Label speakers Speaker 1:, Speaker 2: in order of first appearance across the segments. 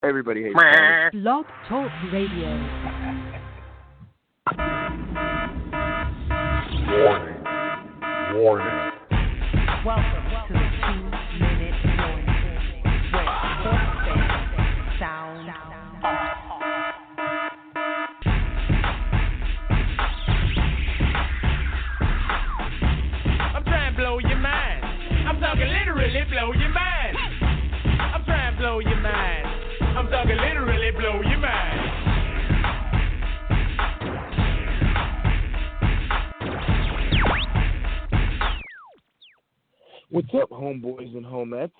Speaker 1: Everybody hates Tommy.
Speaker 2: Blog Talk Radio.
Speaker 3: Warning. Warning.
Speaker 2: Welcome to the 2-minute warning. Where sports fans sound off.
Speaker 4: I'm trying to blow your mind. I'm talking literally blow your mind. I'm trying to blow your mind. I'm talking literally blow your mind.
Speaker 1: What's up, homeboys and homettes?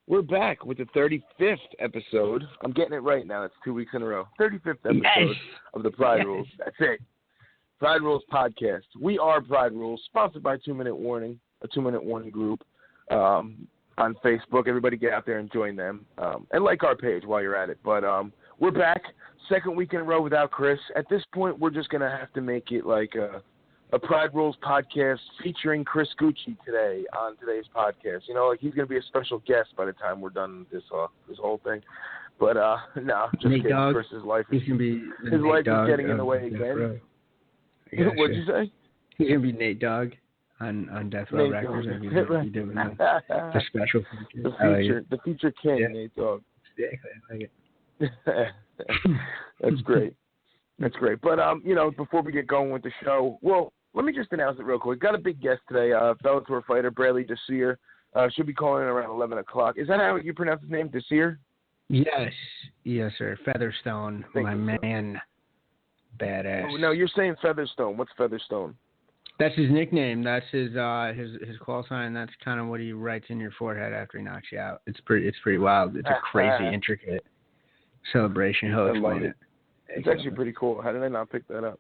Speaker 1: We're back with the 35th episode. I'm getting it right now. It's 2 weeks in a row. 35th episode of the Pride Rules. That's it. Pride Rules podcast. We are Pride Rules, sponsored by 2-Minute Warning, a 2-Minute Warning group on Facebook. Everybody get out there and join them. And like our page while you're at it. But we're back. Second week in a row without Chris. At this point, we're just going to have to make it like a Pride Rules podcast featuring Chris Gucci today on today's podcast. You know, like he's going to be a special guest by the time we're done with this whole thing. But no, just
Speaker 5: Nate
Speaker 1: kidding.
Speaker 5: Dogg.
Speaker 1: Chris's life
Speaker 5: He's gonna be
Speaker 1: his life is getting in the way again. What'd you say?
Speaker 5: He's gonna be Nate Dogg on Death Row
Speaker 1: Nate
Speaker 5: Records.
Speaker 1: Dogg.
Speaker 5: And he's gonna be doing the special feature.
Speaker 1: The feature king, Nate Dogg.
Speaker 5: Exactly, I like it.
Speaker 1: That's great. That's great. But you know, before we get going with the show, well, let me just announce it real quick. Got a big guest today, Bellator fighter Bradley Desir. Should be calling in around 11 o'clock. Is that how you pronounce his name, Desir?
Speaker 5: Yes, sir. Featherstone, my man, badass.
Speaker 1: Oh, no, you're saying Featherstone. What's Featherstone?
Speaker 5: That's his nickname. That's his call sign. That's kind of what he writes in your forehead after he knocks you out. It's pretty wild. It's a crazy, intricate celebration. He'll explain it.
Speaker 1: It's actually pretty cool. How did I not pick that up?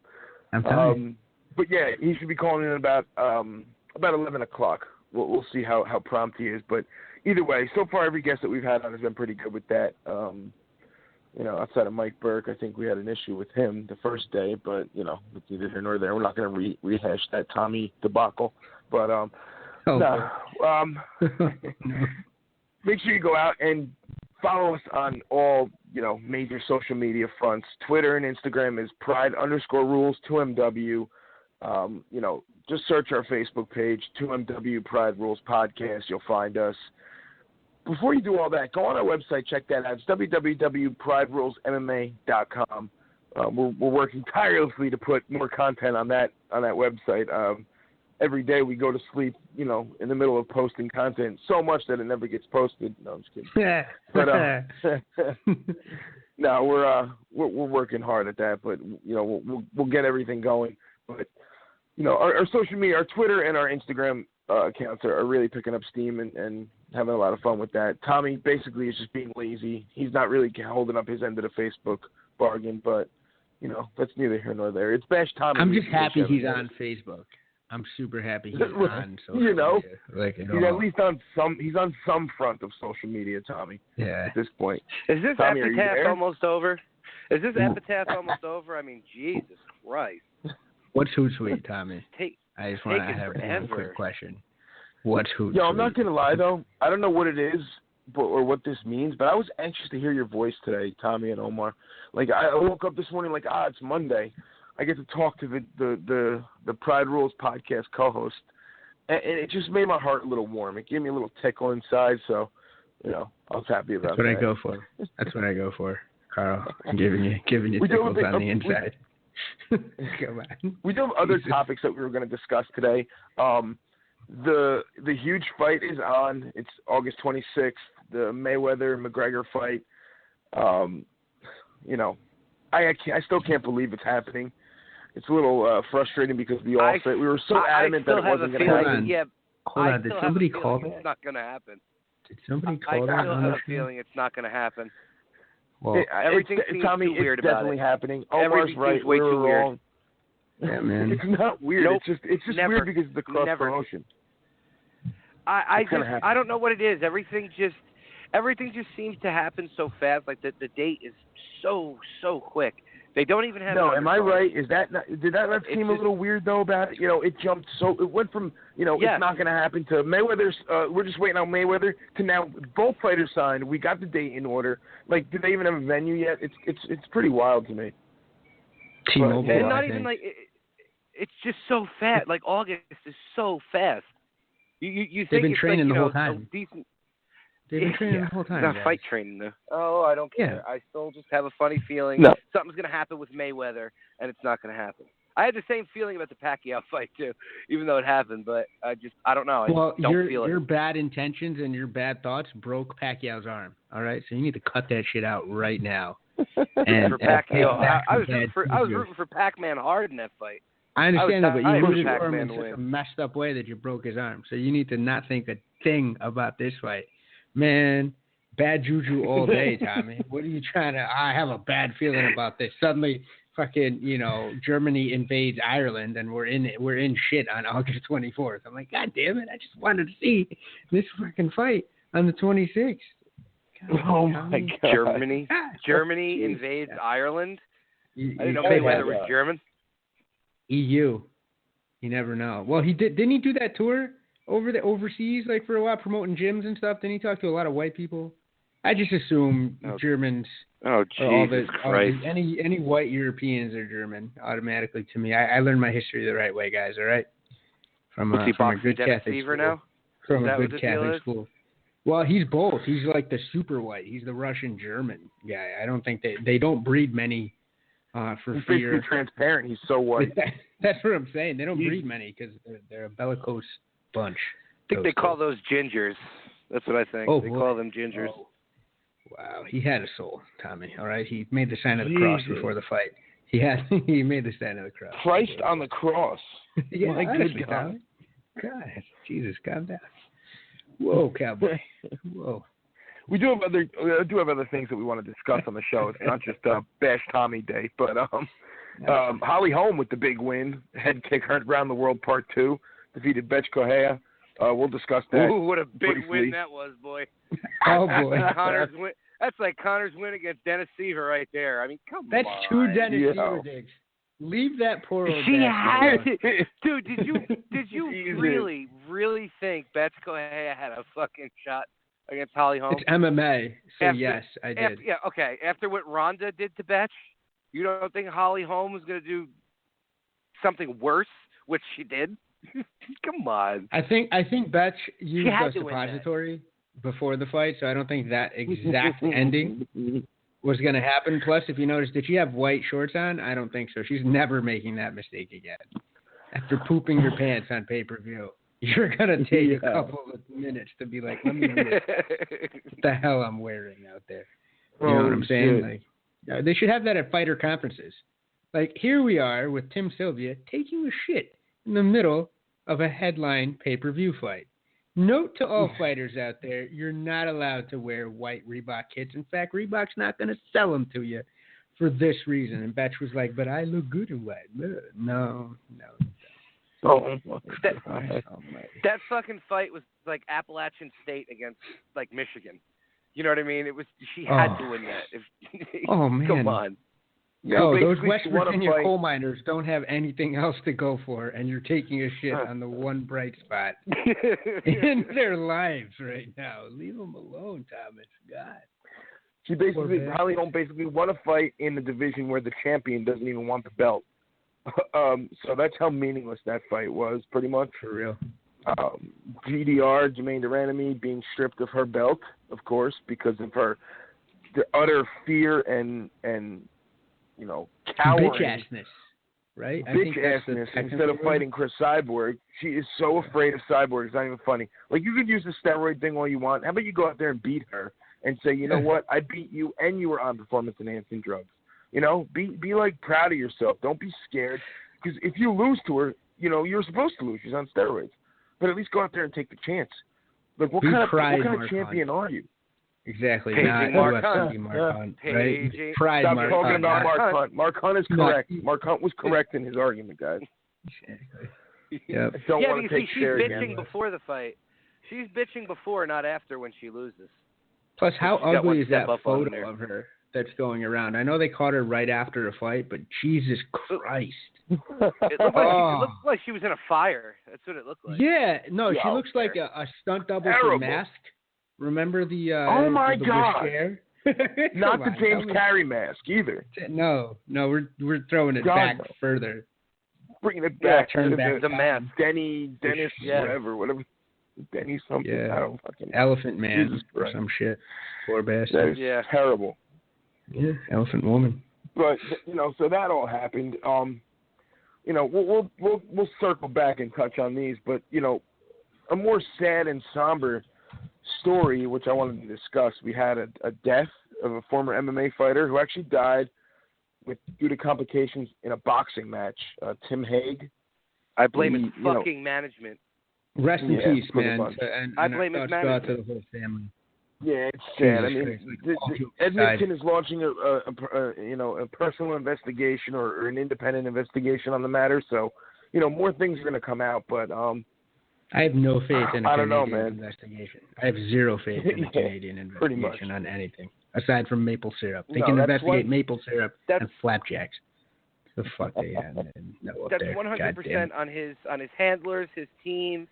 Speaker 5: I'm telling you.
Speaker 1: But yeah, he should be calling in about 11 o'clock. We'll see how prompt he is. But either way, so far every guest that we've had on has been pretty good with that. You know, outside of Mike Burke, I think we had an issue with him the first day. But you know, it's neither here nor there. We're not going to rehash that Tommy debacle. But make sure you go out and follow us on all major social media fronts. Twitter and Instagram is Pride_Rules 2MW. Just search our Facebook page, 2MW Pride Rules Podcast. You'll find us. Before you do all that, go on our website, check that out. It's www.priderulesmma.com. We're working tirelessly to put more content on that website. Every day we go to sleep, in the middle of posting content so much that it never gets posted. No, I'm just kidding. But no, we're working hard at that. But we'll get everything going. But our social media, our Twitter and our Instagram accounts are really picking up steam and having a lot of fun with that. Tommy basically is just being lazy. He's not really holding up his end of the Facebook bargain, but that's neither here nor there. It's Bash Tommy.
Speaker 5: I'm just happy he's on Facebook. I'm super happy he's on social media.
Speaker 1: He's at least on some. He's on some front of social media, Tommy.
Speaker 5: Yeah.
Speaker 1: At this point.
Speaker 6: Is this
Speaker 1: Tommy,
Speaker 6: epitaph almost over? Is this epitaph almost over? I mean, Jesus Christ.
Speaker 5: What's Hootsuite, Tommy? I just want to have
Speaker 6: forever.
Speaker 5: a quick question. What's Hootsuite?
Speaker 1: I'm not gonna lie though. I don't know what it is, or what this means, but I was anxious to hear your voice today, Tommy and Omar. Like I woke up this morning like, it's Monday. I get to talk to the Pride Rules podcast co-host, and it just made my heart a little warm. It gave me a little tickle inside, so I was happy about that.
Speaker 5: That's what I go for. That's what I go for, Carl. I'm giving you tickles on the inside. Come on.
Speaker 1: We do have other topics that we were going to discuss today. The huge fight is on. It's August 26th. The Mayweather-McGregor fight. I still can't believe it's happening. It's a little frustrating because we were so adamant that it wasn't going to happen.
Speaker 5: Hold on. Did somebody call that?
Speaker 6: It's not going to happen.
Speaker 5: Did somebody call that?
Speaker 6: I still have a feeling it's not going to happen.
Speaker 5: Well,
Speaker 6: everything seems
Speaker 1: Tommy,
Speaker 6: too weird
Speaker 1: it's
Speaker 6: about
Speaker 1: definitely
Speaker 6: it.
Speaker 1: happening. Omar's right.
Speaker 6: Way
Speaker 1: we're
Speaker 6: too weird.
Speaker 1: wrong.
Speaker 5: Yeah, man.
Speaker 1: It's not weird.
Speaker 6: Nope.
Speaker 1: It's just
Speaker 6: Never.
Speaker 1: weird because of the cross promotion.
Speaker 6: I don't know what it is. Everything just seems to happen so fast. Like the date is so quick. They don't even have.
Speaker 1: No,
Speaker 6: an
Speaker 1: am I
Speaker 6: undercard.
Speaker 1: right? Is that not, did that not seem a little weird though? About it, it jumped so it went from it's not going to happen to Mayweather's. We're just waiting on Mayweather to now both fighters signed. We got the date in order. Like, do they even have a venue yet? It's pretty wild to me.
Speaker 5: T-Mobile,
Speaker 6: and not even like it's just so fast. Like August is so fast. You think
Speaker 5: they've been
Speaker 6: it's
Speaker 5: training
Speaker 6: like,
Speaker 5: the whole time.
Speaker 6: Decent.
Speaker 5: They've been training the whole time.
Speaker 6: It's not
Speaker 5: guys.
Speaker 6: fight training though. Oh, I don't care.
Speaker 5: Yeah.
Speaker 6: I still just have a funny feeling something's going to happen with Mayweather, and it's not going to happen. I had the same feeling about the Pacquiao fight too, even though it happened. But I don't know. I just don't feel it.
Speaker 5: Your bad intentions and your bad thoughts broke Pacquiao's arm. All right, so you need to cut that shit out right now. And
Speaker 6: for Pacquiao, I was rooting for Pac-Man hard in that fight.
Speaker 5: I understand that, but you rooted for him in
Speaker 6: Pac-Man
Speaker 5: such a messed up way that you broke his arm. So you need to not think a thing about this fight, man. Bad juju all day, Tommy. What are you trying to? I have a bad feeling about this. Suddenly, fucking, Germany invades Ireland, and we're in shit on August 24th. I'm like, God damn it! I just wanted to see this fucking fight on the 26th. God,
Speaker 1: oh my God!
Speaker 6: Germany invades Ireland. I didn't know Mayweather was German.
Speaker 5: EU. You never know. Well, he did. Didn't he do that tour overseas, like for a while, promoting gyms and stuff? Didn't he talk to a lot of white people? I just assume Germans.
Speaker 6: Oh, Jesus Christ!
Speaker 5: Any white Europeans are German automatically to me. I learned my history the right way, guys. All right, from a good Catholic school.
Speaker 6: Now?
Speaker 5: From a good Catholic school. Well, he's both. He's like the super white. He's the Russian German guy. I don't think they don't breed many for
Speaker 1: he's
Speaker 5: fear.
Speaker 1: He's transparent. He's so white.
Speaker 5: That's what I'm saying. They don't breed many because they're a bellicose bunch.
Speaker 6: I think they call those gingers. That's what I think. They call them gingers.
Speaker 5: Oh. Wow, he had a soul, Tommy. All right, he made the sign of the cross before the fight. He made the sign of the cross.
Speaker 1: Christ on the cross.
Speaker 5: Yeah,
Speaker 1: my
Speaker 5: honestly,
Speaker 1: good God.
Speaker 5: Tommy. God, Jesus, calm down. Whoa, cowboy. Whoa.
Speaker 1: We do have other things that we want to discuss on the show. It's not just Bash Tommy Day, but Holly Holm with the big win, head kick around the world part 2, defeated Betch Correia. We'll discuss that.
Speaker 6: Ooh, what a big
Speaker 1: briefly.
Speaker 6: win that was, boy.
Speaker 5: Oh boy.
Speaker 6: Connor's win. That's like Connor's win against Dennis Seaver right there. I mean, come on.
Speaker 5: That's 2 Dennis Seaver digs. Leave that poor old.
Speaker 6: She had it. Dude, did you really think Betch Correia had a fucking shot against Holly Holm?
Speaker 5: It's MMA, so yes, I did.
Speaker 6: Okay. After what Ronda did to Betch, you don't think Holly Holm was going to do something worse, which she did? Come on.
Speaker 5: I think Betch used a suppository before the fight, so I don't think that exact ending was going to happen. Plus, if you notice, did she have white shorts on? I don't think so. She's never making that mistake again. After pooping your pants on pay-per-view, you're going to take a couple of minutes to be like, let me look what the hell I'm wearing out there. You know what I'm saying? Like, they should have that at fighter conferences. Like, here we are with Tim Sylvia taking a shit in the middle of a headline pay-per-view fight. Note to all fighters out there, you're not allowed to wear white Reebok kits. In fact, Reebok's not going to sell them to you for this reason. And Betch was like, but I look good in white. No.
Speaker 1: Oh,
Speaker 6: that fucking fight was like Appalachian State against like Michigan. You know what I mean? It was she had to win that.
Speaker 5: Oh man,
Speaker 6: come on.
Speaker 5: Those West Virginia coal miners don't have anything else to go for, and you're taking a shit on the one bright spot in their lives right now. Leave them alone, Thomas. God.
Speaker 1: She basically, Holly Holm basically won a fight in the division where the champion doesn't even want the belt. So that's how meaningless that fight was, pretty much.
Speaker 5: For real.
Speaker 1: GDR, Jermaine Duranamy, being stripped of her belt, of course, because of the utter fear and cowering.
Speaker 5: Bitch-assness, right?
Speaker 1: Bitch-assness. Instead of fighting Chris Cyborg, she is so afraid of Cyborg. It's not even funny. Like, you could use the steroid thing all you want. How about you go out there and beat her and say, you know what, I beat you and you were on performance-enhancing drugs. Be like proud of yourself. Don't be scared. Because if you lose to her, you're supposed to lose. She's on steroids. But at least go out there and take the chance. Like, what kind of champion are you?
Speaker 5: Exactly.
Speaker 6: Not
Speaker 5: Mark Hunt, right? Pride
Speaker 1: Stop
Speaker 5: Mark
Speaker 1: talking
Speaker 5: Hunt.
Speaker 1: about Mark Hunt. Mark Hunt is correct. Mark Hunt was correct in his argument, guys.
Speaker 5: Yep.
Speaker 1: Don't want to take
Speaker 6: she's
Speaker 1: share
Speaker 6: bitching
Speaker 1: again.
Speaker 6: before the fight. She's bitching before, not after when she loses.
Speaker 5: Plus, how ugly is that photo of her that's going around. I know they caught her right after a fight, but Jesus Christ.
Speaker 6: It looked like she was in a fire. That's what it looked like.
Speaker 5: Yeah, no, she looks like a stunt double for Mask. Remember the
Speaker 1: oh my
Speaker 5: the
Speaker 1: God.
Speaker 5: Hair?
Speaker 1: Not the James Carrey mask either.
Speaker 5: No, we're throwing it back further.
Speaker 1: Bringing it back
Speaker 5: to
Speaker 6: the mask.
Speaker 1: Dennis, whatever. Denny something.
Speaker 5: Yeah.
Speaker 1: I don't fucking know.
Speaker 5: Elephant Man or some shit. Poor bastard.
Speaker 1: That is terrible.
Speaker 5: Yeah, Elephant Woman.
Speaker 1: But so that all happened. We'll circle back and touch on these, but a more sad and somber story, which I wanted to discuss. We had a death of a former MMA fighter who actually died due to complications in a boxing match. Tim Hague.
Speaker 6: I blame his fucking management.
Speaker 5: Rest in peace, man.
Speaker 6: I blame his management.
Speaker 5: To the whole family.
Speaker 1: Yeah, it's sad. I mean, Edmonton is launching a personal investigation or an independent investigation on the matter. So, more things are going to come out. But
Speaker 5: I have no faith in a Canadian
Speaker 1: man.
Speaker 5: investigation. I have zero faith in a Canadian investigation on anything aside from maple syrup. They can investigate maple syrup and flapjacks. The fuck they have.
Speaker 6: That's 100% on his handlers, his team.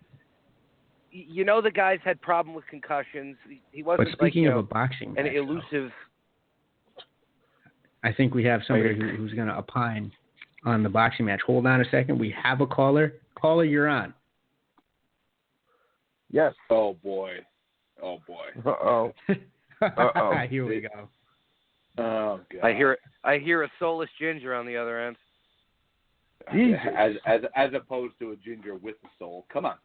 Speaker 6: The guys had problem with concussions. He wasn't
Speaker 5: but speaking of a boxing
Speaker 6: an
Speaker 5: match,
Speaker 6: elusive.
Speaker 5: I think we have somebody who's going to opine on the boxing match. Hold on a second. We have a caller. Caller, you're on.
Speaker 1: Yes.
Speaker 7: Oh boy.
Speaker 1: Uh-oh.
Speaker 5: Here we go.
Speaker 7: Oh God.
Speaker 6: I hear a soulless ginger on the other end.
Speaker 7: As opposed to a ginger with a soul. Come on.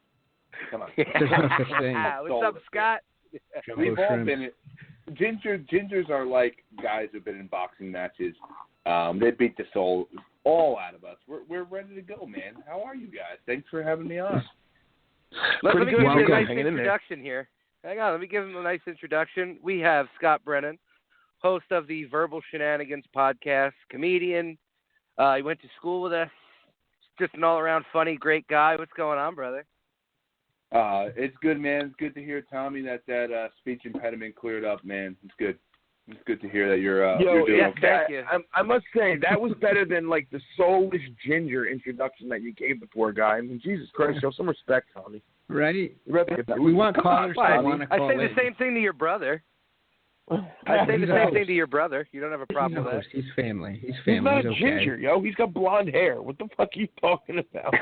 Speaker 5: There's no such thing.
Speaker 6: What's up, Scott?
Speaker 7: We've all been Gingers are like guys who've been in boxing matches. They beat the soul all out of us. We're ready to go, man. How are you guys? Thanks for having me on.
Speaker 6: Let me give you a nice introduction here. Hang on, let me give him a nice introduction. We have Scott Brennan, host of the Verbal Shenanigans podcast, comedian. He went to school with us. Just an all-around funny, great guy. What's going on, brother?
Speaker 7: It's good, man. It's good to hear, Tommy, that speech impediment cleared up, man. It's good. It's good to hear that you're doing okay.
Speaker 6: Thank you.
Speaker 1: I must say, that was better than, like, the soulless ginger introduction that you gave the poor guy. I mean, Jesus Christ, show some respect, Tommy.
Speaker 5: Right? We want callers.
Speaker 6: I say the same thing to your brother. I say the same thing to your brother. You don't have a problem with that.
Speaker 5: He's family. He's
Speaker 1: not a
Speaker 5: okay.
Speaker 1: ginger, yo. He's got blonde hair. What the fuck are you talking about?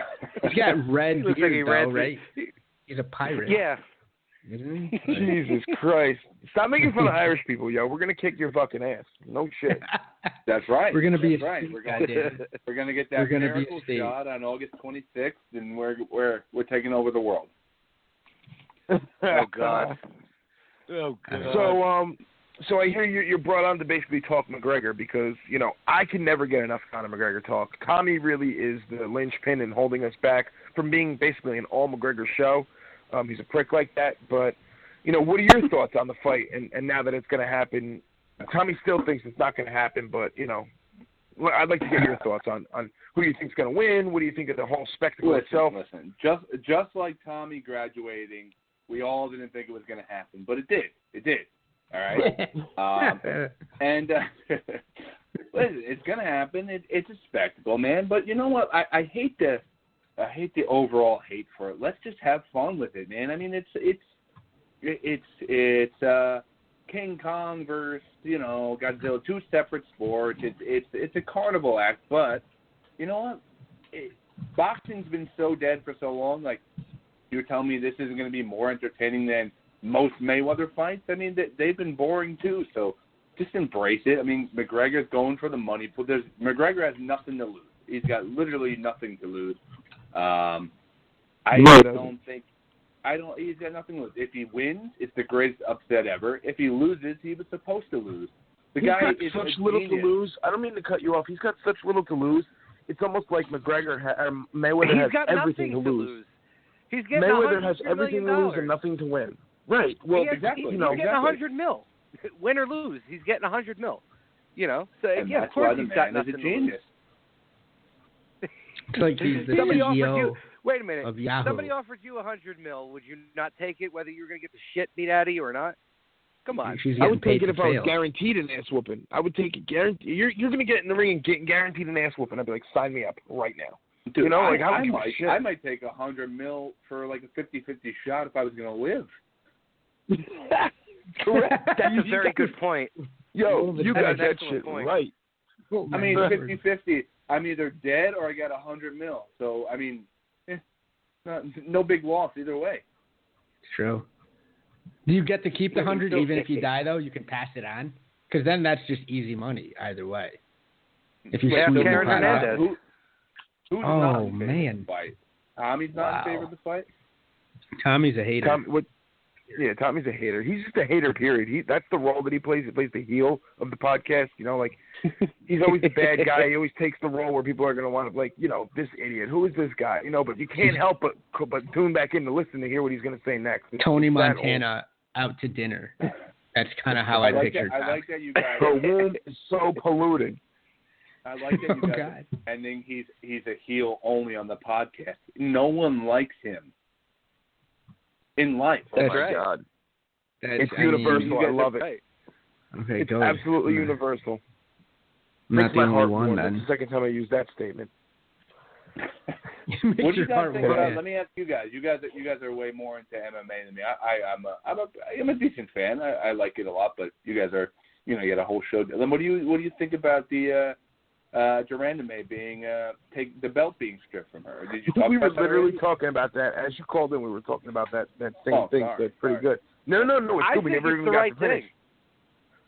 Speaker 5: He's got red beard, though, right?
Speaker 6: Beard.
Speaker 5: He's a pirate.
Speaker 6: Yeah.
Speaker 5: Isn't he?
Speaker 1: Jesus Christ. Stop making fun of Irish people, yo. We're going to kick your fucking ass. No shit.
Speaker 7: That's right.
Speaker 5: We're going to be
Speaker 7: We're going to get that miracle shot on August 26th, and we're taking over the world.
Speaker 6: Oh, God. Oh, God.
Speaker 1: So I hear you're brought on to basically talk McGregor because, I can never get enough Conor McGregor talk. Tommy really is the linchpin in holding us back from being basically an all McGregor show. He's a prick like that. But, what are your thoughts on the fight and now that it's going to happen? Tommy still thinks it's not going to happen, but, I'd like to get your thoughts on who you think's going to win. What do you think of the whole spectacle itself?
Speaker 7: Listen, just like Tommy graduating, we all didn't think it was going to happen, but it did. It did. All right. And listen, it's gonna happen. It's a spectacle, man. But you know what? I hate the overall hate for it. Let's just have fun with it, man. I mean, it's King Kong versus Godzilla, two separate sports. It's a carnival act. But you know what? Boxing's been so dead for so long. Like you're telling me this isn't going to be more entertaining than most Mayweather fights. I mean, they've been boring too, so just embrace it. I mean, McGregor's going for the money. McGregor has nothing to lose. He's got literally nothing to lose. He's got nothing to lose. If he wins, it's the greatest upset ever. If he loses, he was supposed to lose. He's got such little to lose.
Speaker 1: I don't mean to cut you off. He's got such little to lose. It's almost like Mayweather has everything to lose.
Speaker 6: He's getting
Speaker 1: Mayweather has everything to lose and nothing to win. Right. Well,
Speaker 6: exactly. He's getting $100 million. Win or lose, he's getting $100 million. So
Speaker 7: and
Speaker 6: of course he's got nothing to lose.
Speaker 5: It's like he's the CEO
Speaker 6: wait a minute.
Speaker 5: of Yahoo.
Speaker 6: Somebody offered you $100 million. Would you not take it, whether you're going to get the shit beat out of you or not? Come on.
Speaker 1: I would take it if I was guaranteed an ass whooping. I would take it guaranteed. You're going to get in the ring and get guaranteed an ass whooping. I'd be like, sign me up right now.
Speaker 7: Dude,
Speaker 1: you know, like
Speaker 7: I might take $100 million for like a 50-50 shot if I was going to live.
Speaker 1: Correct.
Speaker 6: That's a very good point.
Speaker 1: Yo, you got that shit right.
Speaker 7: I mean, 50-50. I'm either dead or I got $100 million. So I mean, no big loss either way.
Speaker 5: It's true. Do you get to keep the 100 even if you die though? You can pass it on because then that's just easy money either way. If you
Speaker 6: Karen Hernandez.
Speaker 7: Who's not in favor of the fight? Tommy's not in favor of the fight?
Speaker 5: Tommy's a hater.
Speaker 1: Tommy's a hater. He's just a hater, period. That's the role that he plays. He plays the heel of the podcast. You know, like, he's always the bad guy. He always takes the role where people are going to want to, like, you know, this idiot. Who is this guy? You know, but you can't help but tune back in to listen to hear what he's going to say next.
Speaker 5: Tony Montana out to dinner. That's kind of how I pictured
Speaker 7: I like that you guys.
Speaker 1: The womb is so polluted.
Speaker 7: I like that you guys are pretending he's a heel only on the podcast. No one likes him in life.
Speaker 1: That's right. God. It's universal. I love it.
Speaker 6: Right.
Speaker 5: Okay,
Speaker 1: it's absolutely universal.
Speaker 5: Not the only one, then.
Speaker 1: That's the second time I used that statement.
Speaker 7: What do you guys think about? Let me ask you guys. You guys are way more into MMA than me. I'm a decent fan. I like it a lot, but you guys are, you know, you had a whole show. Then what do you think about the Durandame being the belt being stripped from her? Did you talk
Speaker 1: we
Speaker 7: about
Speaker 1: were literally talking about that as you called in. We were talking about that same thing. That's pretty good. No. It's good. We never even got to finish.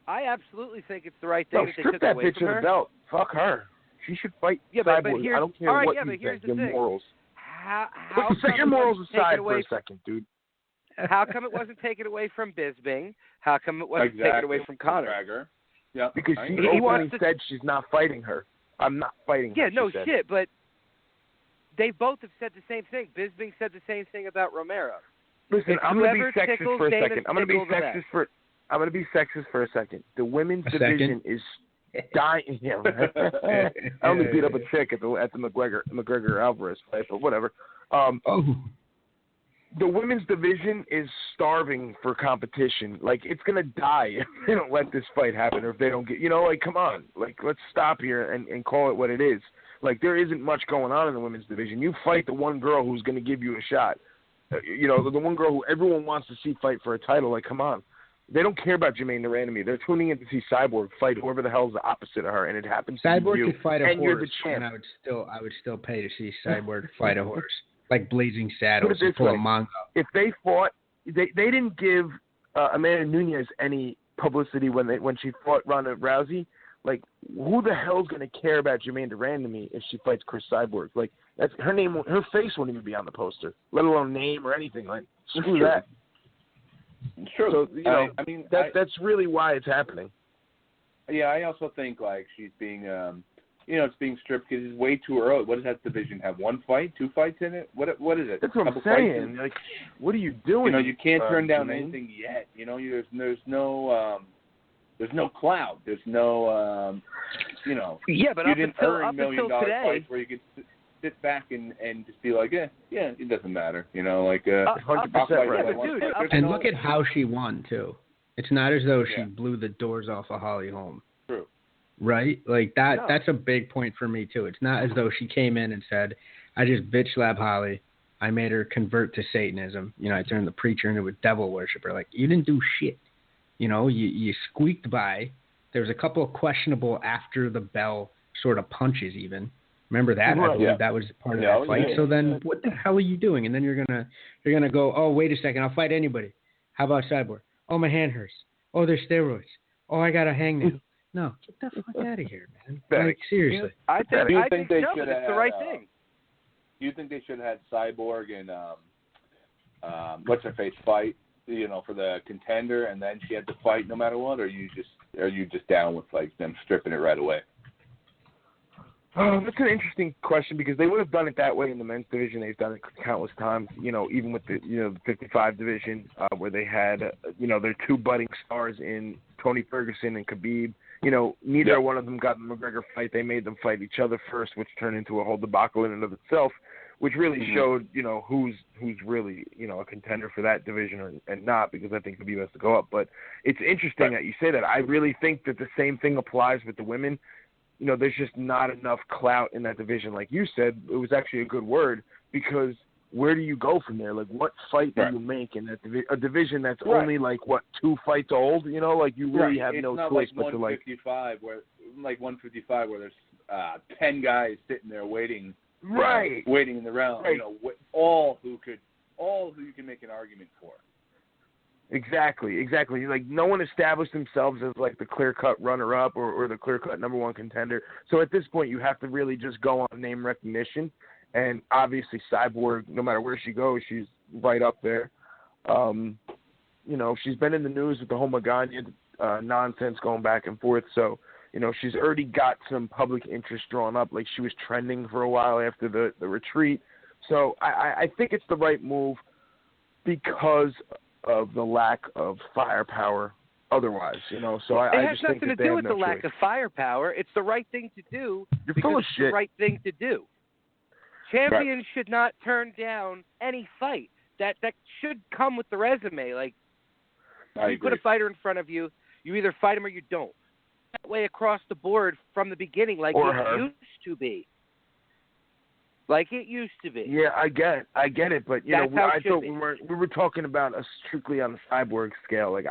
Speaker 6: I absolutely think it's the right thing.
Speaker 1: No, strip that bitch of the belt. Fuck her. She should fight Cyborg. I don't care what you think. Your morals.
Speaker 6: How
Speaker 1: set your morals aside for a second, dude.
Speaker 6: How come it wasn't taken away from Bisping? How come it wasn't taken away from Conor?
Speaker 1: Yeah, because she openly said she's not fighting her. I'm not fighting her.
Speaker 6: Yeah, no shit, but they both have said the same thing. Bisping said the same thing about Romero.
Speaker 1: Listen, I'm going to be sexist for a second. I'm going to be sexist for a second. The women's division is dying. Yeah, I only beat up a chick at the McGregor Alvarez fight, but whatever. The women's division is starving for competition. Like, it's going to die if they don't let this fight happen or if they don't get, you know, like, come on. Like, let's stop here and call it what it is. Like, there isn't much going on in the women's division. You fight the one girl who's going to give you a shot. You know, the one girl who everyone wants to see fight for a title. Like, come on. They don't care about Jermaine Durandame. They're tuning in to see Cyborg fight whoever the hell's the opposite of her, and it happens
Speaker 5: Cyborg
Speaker 1: to you.
Speaker 5: could fight a
Speaker 1: and
Speaker 5: horse,
Speaker 1: you're the champ.
Speaker 5: and I would still pay to see Cyborg fight a horse. Like Blazing Saddles and pull a Mongo.
Speaker 1: If they fought, they didn't give Amanda Nunes any publicity when she fought Ronda Rousey. Like, who the hell's going to care about Jermaine Durandame if she fights Chris Cyborg? Like, that's her name. Her face won't even be on the poster, let alone name or anything. Like, screw that.
Speaker 7: Sure.
Speaker 1: So, you know, I mean, that's really why it's happening.
Speaker 7: Yeah, I also think like she's being, it's being stripped because it's way too early. What does that division have? 1 fight, 2 fights in it? What is it?
Speaker 1: That's what I'm saying. Like, what are you doing?
Speaker 7: You know, you can't turn down anything yet. You know, there's no clout. There's no,
Speaker 6: Yeah, but
Speaker 7: you
Speaker 6: up
Speaker 7: didn't
Speaker 6: until
Speaker 7: earn $1 million
Speaker 6: today,
Speaker 7: fights where you could sit back and just be like, yeah, it doesn't matter. You know, like 100%
Speaker 1: right.
Speaker 5: And look at how she won too. It's not as though she blew the doors off of Holly Holm.
Speaker 7: True.
Speaker 5: Right? Like that. No. That's a big point for me too. It's not as though she came in and said, "I just bitch slap Holly. I made her convert to Satanism. You know, I turned the preacher into a devil worshiper." Like, you didn't do shit. You know, you squeaked by. There was a couple of questionable after the bell sort of punches even. Remember that? I believe that was part of that fight. So then what the hell are you doing? And then you're gonna go, "Oh, wait a second, I'll fight anybody. How about Cyborg? Oh, my hand hurts. Oh, there's steroids. Oh, I got a hangnail." No, get the fuck out of here, man. Like, seriously.
Speaker 6: I think
Speaker 7: they
Speaker 6: should have it's the right thing.
Speaker 7: Do you think they should have had Cyborg and what's her face fight, you know, for the contender, and then she had to fight no matter what, or are you just down with like them stripping it right away?
Speaker 1: That's an interesting question because they would have done it that way in the men's division. They've done it countless times, you know, even with the, the 55 division where they had, their 2 budding stars in Tony Ferguson and Khabib. You know, neither one of them got in the McGregor fight. They made them fight each other first, which turned into a whole debacle in and of itself. which really showed, who's really, a contender for that division and not, because I think the best to go up. But it's interesting that you say that. I really think that the same thing applies with the women. There's just not enough clout in that division. Like you said, it was actually a good word, because where do you go from there? Like, what fight do you make in that a division that's only, 2 fights old? Like, you really have no choice but to,
Speaker 7: 155 where there's 10 guys sitting there waiting.
Speaker 1: Right.
Speaker 7: Waiting in the round.
Speaker 1: Right.
Speaker 7: All who you can make an argument for.
Speaker 1: Exactly. Like, no one established themselves as, the clear-cut runner-up or the clear-cut number one contender. So at this point, you have to really just go on name recognition. And obviously, Cyborg, no matter where she goes, she's right up there. She's been in the news with the whole Magana nonsense going back and forth. So, she's already got some public interest drawn up. Like, she was trending for a while after the retreat. So I think it's the right move because of the lack of firepower otherwise, So
Speaker 6: it
Speaker 1: I
Speaker 6: has
Speaker 1: just think
Speaker 6: nothing to do with the lack of firepower. It's the right thing to do.
Speaker 1: You're
Speaker 6: because
Speaker 1: full of
Speaker 6: it's
Speaker 1: shit.
Speaker 6: the right thing to do. Champions should not turn down any fight. That should come with the resume. Like, you put a fighter in front of you, you either fight him or you don't. That way across the board from the beginning, like it used to be. Like it used to be.
Speaker 1: Yeah, I get it, but
Speaker 6: I
Speaker 1: thought we were talking about strictly on the Cyborg scale. Like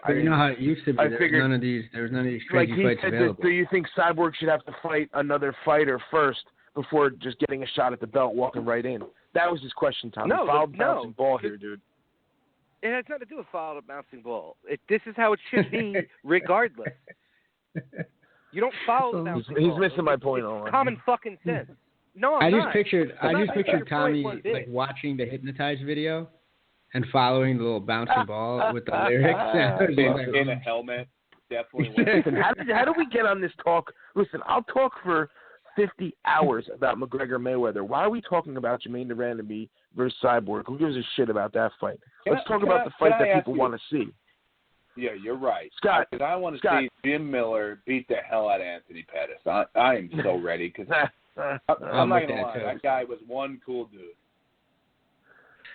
Speaker 5: you know how it used to be. There's none of these crazy fights available.
Speaker 1: Do you think Cyborg should have to fight another fighter first before just getting a shot at the belt, walking right in? That was his question, Tom.
Speaker 6: No,
Speaker 1: bouncing ball here, dude.
Speaker 6: It has nothing to do with foul bouncing ball. This is how it should be, regardless. You don't follow the bouncing ball.
Speaker 1: He's missing my point.
Speaker 6: It's common fucking sense. No,
Speaker 5: I just pictured Tommy watching the Hypnotized video and following the little bouncing ball with the lyrics.
Speaker 7: In a helmet, definitely.
Speaker 1: Listen, how do we get on this talk? Listen, I'll talk for 50 hours about McGregor Mayweather. Why are we talking about Jermaine Durandamy versus Cyborg? Who gives a shit about that fight? Let's talk about the fight that people want to see.
Speaker 7: Yeah, you're right.
Speaker 1: Scott,
Speaker 7: because I want to see Jim Miller beat the hell out of Anthony Pettis. I am so ready because I'm not going to lie. That guy was one cool dude.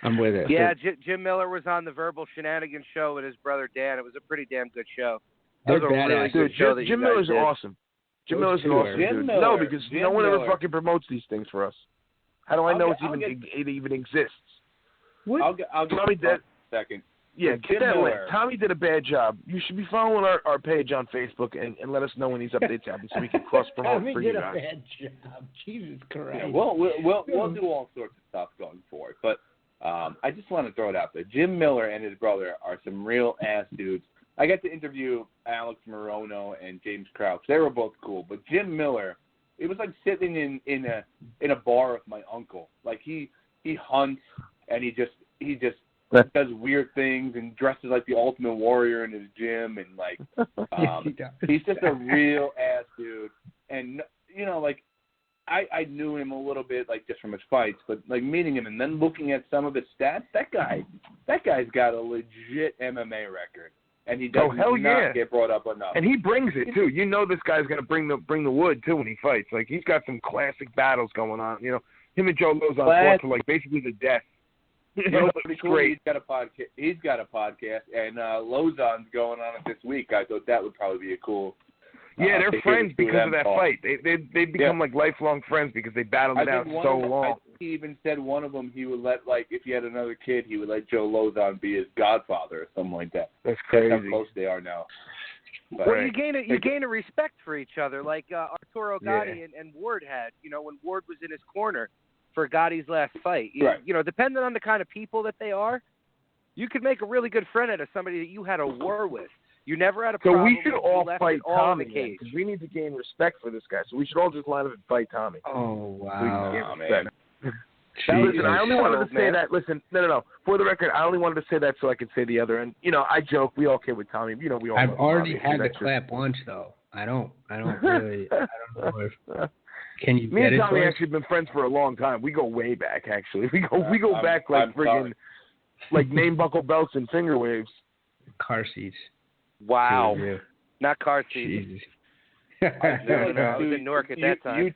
Speaker 5: I'm with it.
Speaker 6: Yeah, Jim Miller was on the Verbal Shenanigans show with his brother Dan. It was a pretty damn good show. That was a really good show that
Speaker 1: Jim Miller's awesome. Jim Miller's an awesome dude. No, because no one ever fucking promotes these things for us. How do I know it even exists?
Speaker 7: I'll get that second.
Speaker 1: Yeah, get that link. Tommy did a bad job. You should be following our page on Facebook and let us know when these updates happen so we can cross-promote for you guys.
Speaker 5: Tommy did a bad job. Jesus Christ.
Speaker 7: Yeah, we'll do all sorts of stuff going forward. But I just want to throw it out there. Jim Miller and his brother are some real-ass dudes. I got to interview Alex Morono and James Crouch. They were both cool. But Jim Miller, it was like sitting in a bar with my uncle. Like he hunts and he just does weird things and dresses like the Ultimate Warrior in his gym and like he's just a real ass dude. And I knew him a little bit like just from his fights, but like meeting him and then looking at some of his stats, that guy's got a legit MMA record. And he does not get brought up enough.
Speaker 1: And he brings it too. This guy's gonna bring the wood too when he fights. Like he's got some classic battles going on. Him and Joe Lozon fought to like basically the death.
Speaker 7: Pretty cool. Great. He's got a podcast, and Lozon's going on it this week. I thought that would probably be a cool.
Speaker 1: Yeah, they're friends because of that fight. They become like lifelong friends because they battled it out so long.
Speaker 7: He even said one of them he would let, like, if he had another kid, he would let Joe Lozon be his godfather or something like that.
Speaker 1: That's crazy.
Speaker 7: That's how close they are now.
Speaker 6: But, well, you gain a respect for each other, like Arturo Gatti and Ward had. When Ward was in his corner for Gotti's last fight. Depending on the kind of people that they are, you could make a really good friend out of somebody that you had a war with. You never had a problem.
Speaker 1: So we should all fight Tommy
Speaker 6: because
Speaker 1: we need to gain respect for this guy. So we should all just line up and fight Tommy.
Speaker 5: Oh wow,
Speaker 1: man. Listen, I only wanted to say that. Listen, no. For the record, I only wanted to say that so I could say the other. And I joke. We all kid with Tommy. We all.
Speaker 5: I've already had the clap once though. I don't really. I don't know if. Can you
Speaker 1: Me
Speaker 5: get
Speaker 1: and
Speaker 5: it?
Speaker 1: Tommy actually been friends for a long time. We go way back. Actually, we go back like friggin' like name buckle belts and finger waves.
Speaker 5: Car seats.
Speaker 6: Wow. Not car seats.
Speaker 5: Jesus.
Speaker 6: I was in Newark at that time.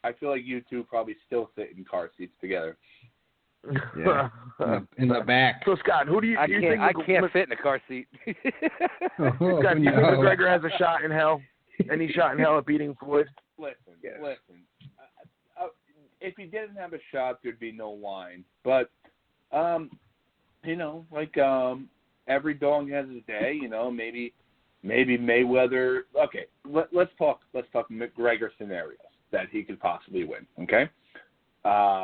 Speaker 7: I feel like you two probably still sit in car seats together.
Speaker 5: Yeah, in the back.
Speaker 1: So Scott, who do you think?
Speaker 6: I can't fit in a car seat.
Speaker 1: Scott, do you think McGregor has a shot in hell? Any shot in hell at beating Floyd?
Speaker 7: Listen. If he didn't have a shot, there'd be no line. But, every dog has his day. Maybe Mayweather. Okay, let's talk McGregor scenarios that he could possibly win. Okay,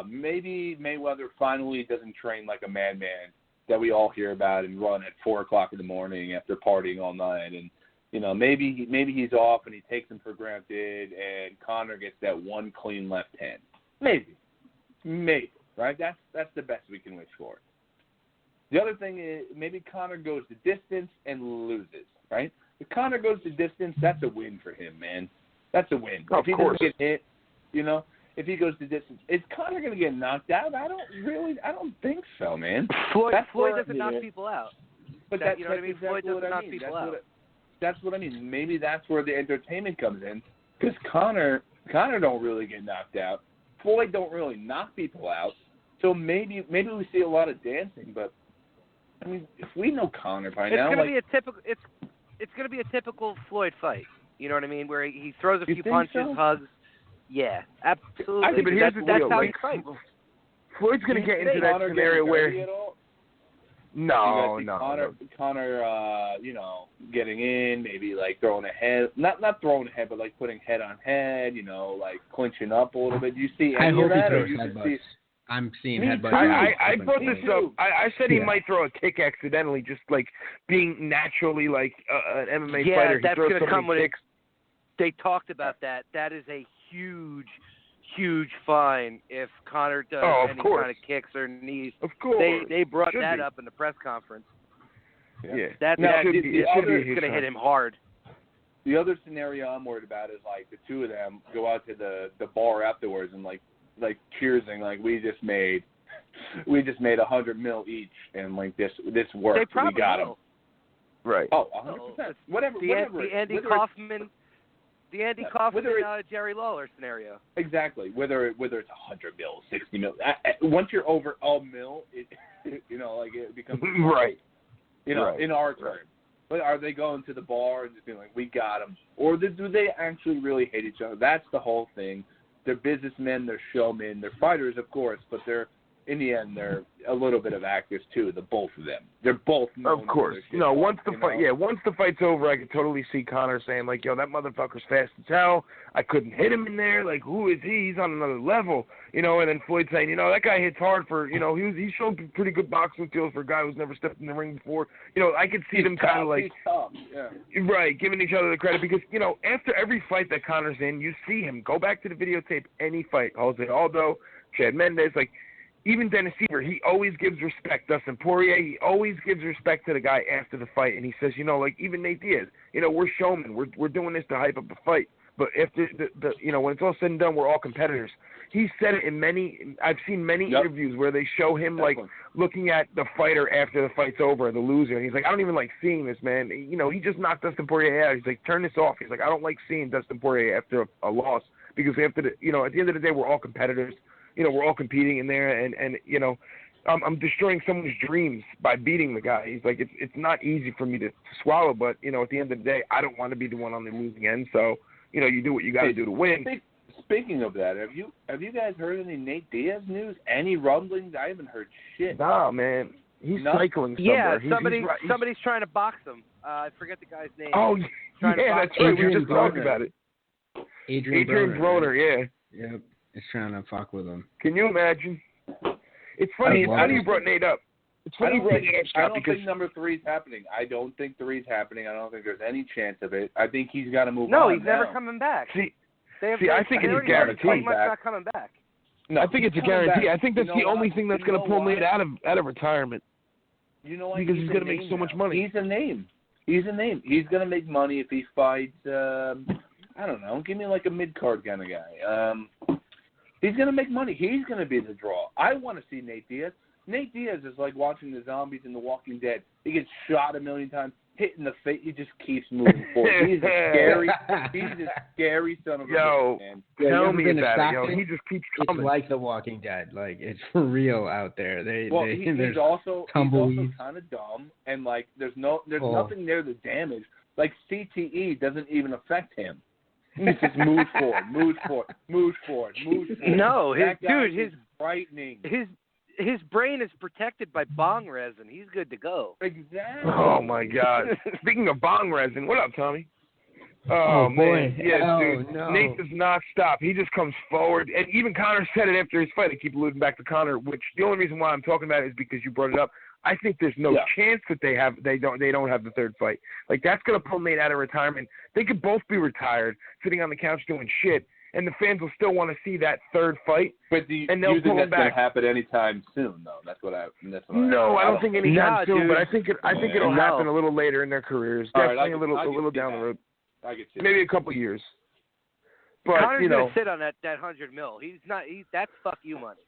Speaker 7: maybe Mayweather finally doesn't train like a madman that we all hear about and run at 4:00 in the morning after partying all night, and maybe he's off and he takes him for granted, and Conor gets that one clean left hand. Maybe, right? That's the best we can wish for. The other thing is maybe Conor goes the distance and loses, right? If Conor goes the distance, that's a win for him, man. That's a win.
Speaker 1: Of
Speaker 7: if he
Speaker 1: course.
Speaker 7: doesn't get hit, if he goes the distance, is Conor going to get knocked out? I don't think so, man.
Speaker 6: Floyd doesn't knock people out.
Speaker 7: But
Speaker 6: you know what I mean? Floyd doesn't knock people out.
Speaker 7: That's what I mean. Maybe that's where the entertainment comes in, because Conor don't really get knocked out. Floyd don't really knock people out. So maybe we see a lot of dancing, but I mean, if we know Conor by now,
Speaker 6: it's going to be a typical Floyd fight. You know what I mean? Where he throws a few punches, hugs. Yeah, absolutely.
Speaker 1: But here's the deal.
Speaker 6: How he fights.
Speaker 1: Floyd's going to get into that scenario where No. Conor, getting in, maybe like throwing a head, not throwing a head, but like putting head on head, like clinching up a little bit. Do you see any of that?
Speaker 5: Or you headbutts. I'm seeing headbutts.
Speaker 1: I brought this up. I said he might throw a kick accidentally, just like being naturally like an MMA fighter.
Speaker 6: Yeah, that's going to come with
Speaker 1: kicks.
Speaker 6: They talked about that. That is a huge fine if Conor does any kind of kicks or knees.
Speaker 1: Of course.
Speaker 6: They brought that up in the press conference.
Speaker 1: Yeah.
Speaker 6: That's going to hit him hard.
Speaker 7: The other scenario I'm worried about is like the two of them go out to the bar afterwards and like cheersing like we just made $100 million each, and like this worked.
Speaker 6: They probably
Speaker 7: we got
Speaker 6: will.
Speaker 7: him.
Speaker 1: Right.
Speaker 7: Oh, 100%. Whatever.
Speaker 6: The Andy Kaufman, Jerry Lawler scenario.
Speaker 7: Exactly. Whether it's $100 million, $60 million. Once you're over $1 million, it becomes
Speaker 1: right.
Speaker 7: In our terms. But are they going to the bar and just being like, we got them? Or do they actually really hate each other? That's the whole thing. They're businessmen, they're showmen, they're fighters, of course, but in the end, they're a little bit of actors too. The both of them. They're both.
Speaker 1: Of course. No. Once the fight's over, I could totally see Conor saying like, "Yo, that motherfucker's fast as hell. I couldn't hit him in there. Like, who is he? He's on another level." And then Floyd saying, that guy hits hard for. He showed pretty good boxing skills for a guy who's never stepped in the ring before. I could see them kind of like, right, giving each other the credit because after every fight that Conor's in, you see him go back to the videotape. Any fight, Jose Aldo, Chad Mendes, like. Even Dennis Seaver, he always gives respect. Dustin Poirier, he always gives respect to the guy after the fight, and he says, like even Nate Diaz, we're showmen. We're doing this to hype up the fight. But after when it's all said and done, we're all competitors. He said it in I've seen many interviews where they show him like looking at the fighter after the fight's over, the loser, and he's like, I don't even like seeing this, man. He just knocked Dustin Poirier out. He's like, turn this off. He's like, I don't like seeing Dustin Poirier after a loss because after at the end of the day, we're all competitors. We're all competing in there, and I'm destroying someone's dreams by beating the guy. He's like, it's not easy for me to swallow, but at the end of the day, I don't want to be the one on the losing end. So you do what you got to do to win.
Speaker 7: Speaking of that, have you guys heard any Nate Diaz news? Any rumblings? I haven't heard shit.
Speaker 1: Nah, man, he's cycling somewhere.
Speaker 6: Yeah, somebody's trying to box him. I forget the guy's name.
Speaker 1: Oh, yeah, that's right. We just talked about it.
Speaker 5: Adrian
Speaker 1: Broner, yeah.
Speaker 5: Yep. Is trying to fuck with him.
Speaker 1: Can you imagine? It's funny. It's funny you brought Nate up. It's funny you brought Nate up, Scott,
Speaker 7: I don't think number 3 is happening. I don't think 3 is happening. I don't think there's any chance of it. I think he's got to move on.
Speaker 6: No, he's never coming back.
Speaker 1: I think it's guaranteed.
Speaker 6: Not coming back.
Speaker 1: No, I think it's a guarantee. I think that's the only thing that's going to pull Nate out of retirement.
Speaker 7: You know what?
Speaker 1: Because he's going to make so much money.
Speaker 7: He's a name. He's going to make money if he fights. I don't know. Give me like a mid-card kind of guy. He's going to make money. He's going to be the draw. I want to see Nate Diaz. Nate Diaz is like watching the zombies in The Walking Dead. He gets shot a million times. hit in the face. He just keeps moving forward. He's a scary son of a bitch, man.
Speaker 1: Tell me about it, yo. He just keeps coming.
Speaker 5: It's like The Walking Dead. Like, it's for real out there.
Speaker 7: He's also kind of dumb, and like there's nothing there to damage. Like CTE doesn't even affect him. He just moves forward.
Speaker 6: No, his
Speaker 7: frightening.
Speaker 6: His brain is protected by bong resin. He's good to go.
Speaker 7: Exactly.
Speaker 1: Oh my God. Speaking of bong resin, what up, Tommy?
Speaker 5: Oh
Speaker 1: man.
Speaker 5: Boy.
Speaker 1: Yeah, dude. No. Nate does not stop. He just comes forward. And even Connor said it after his fight. I keep alluding back to Connor, which the only reason why I'm talking about it is because you brought it up. I think there's no chance that they don't have the third fight. Like, that's gonna pull Nate out of retirement. They could both be retired, sitting on the couch doing shit, and the fans will still want to see that third fight.
Speaker 7: But do you think that's going to happen anytime soon, though? I don't
Speaker 1: think anytime soon. But I think it'll happen a little later in their careers. Definitely a little down the road.
Speaker 7: I get you.
Speaker 1: Maybe a couple years. But
Speaker 6: Connor's gonna sit on that $100 million. That's fuck you money.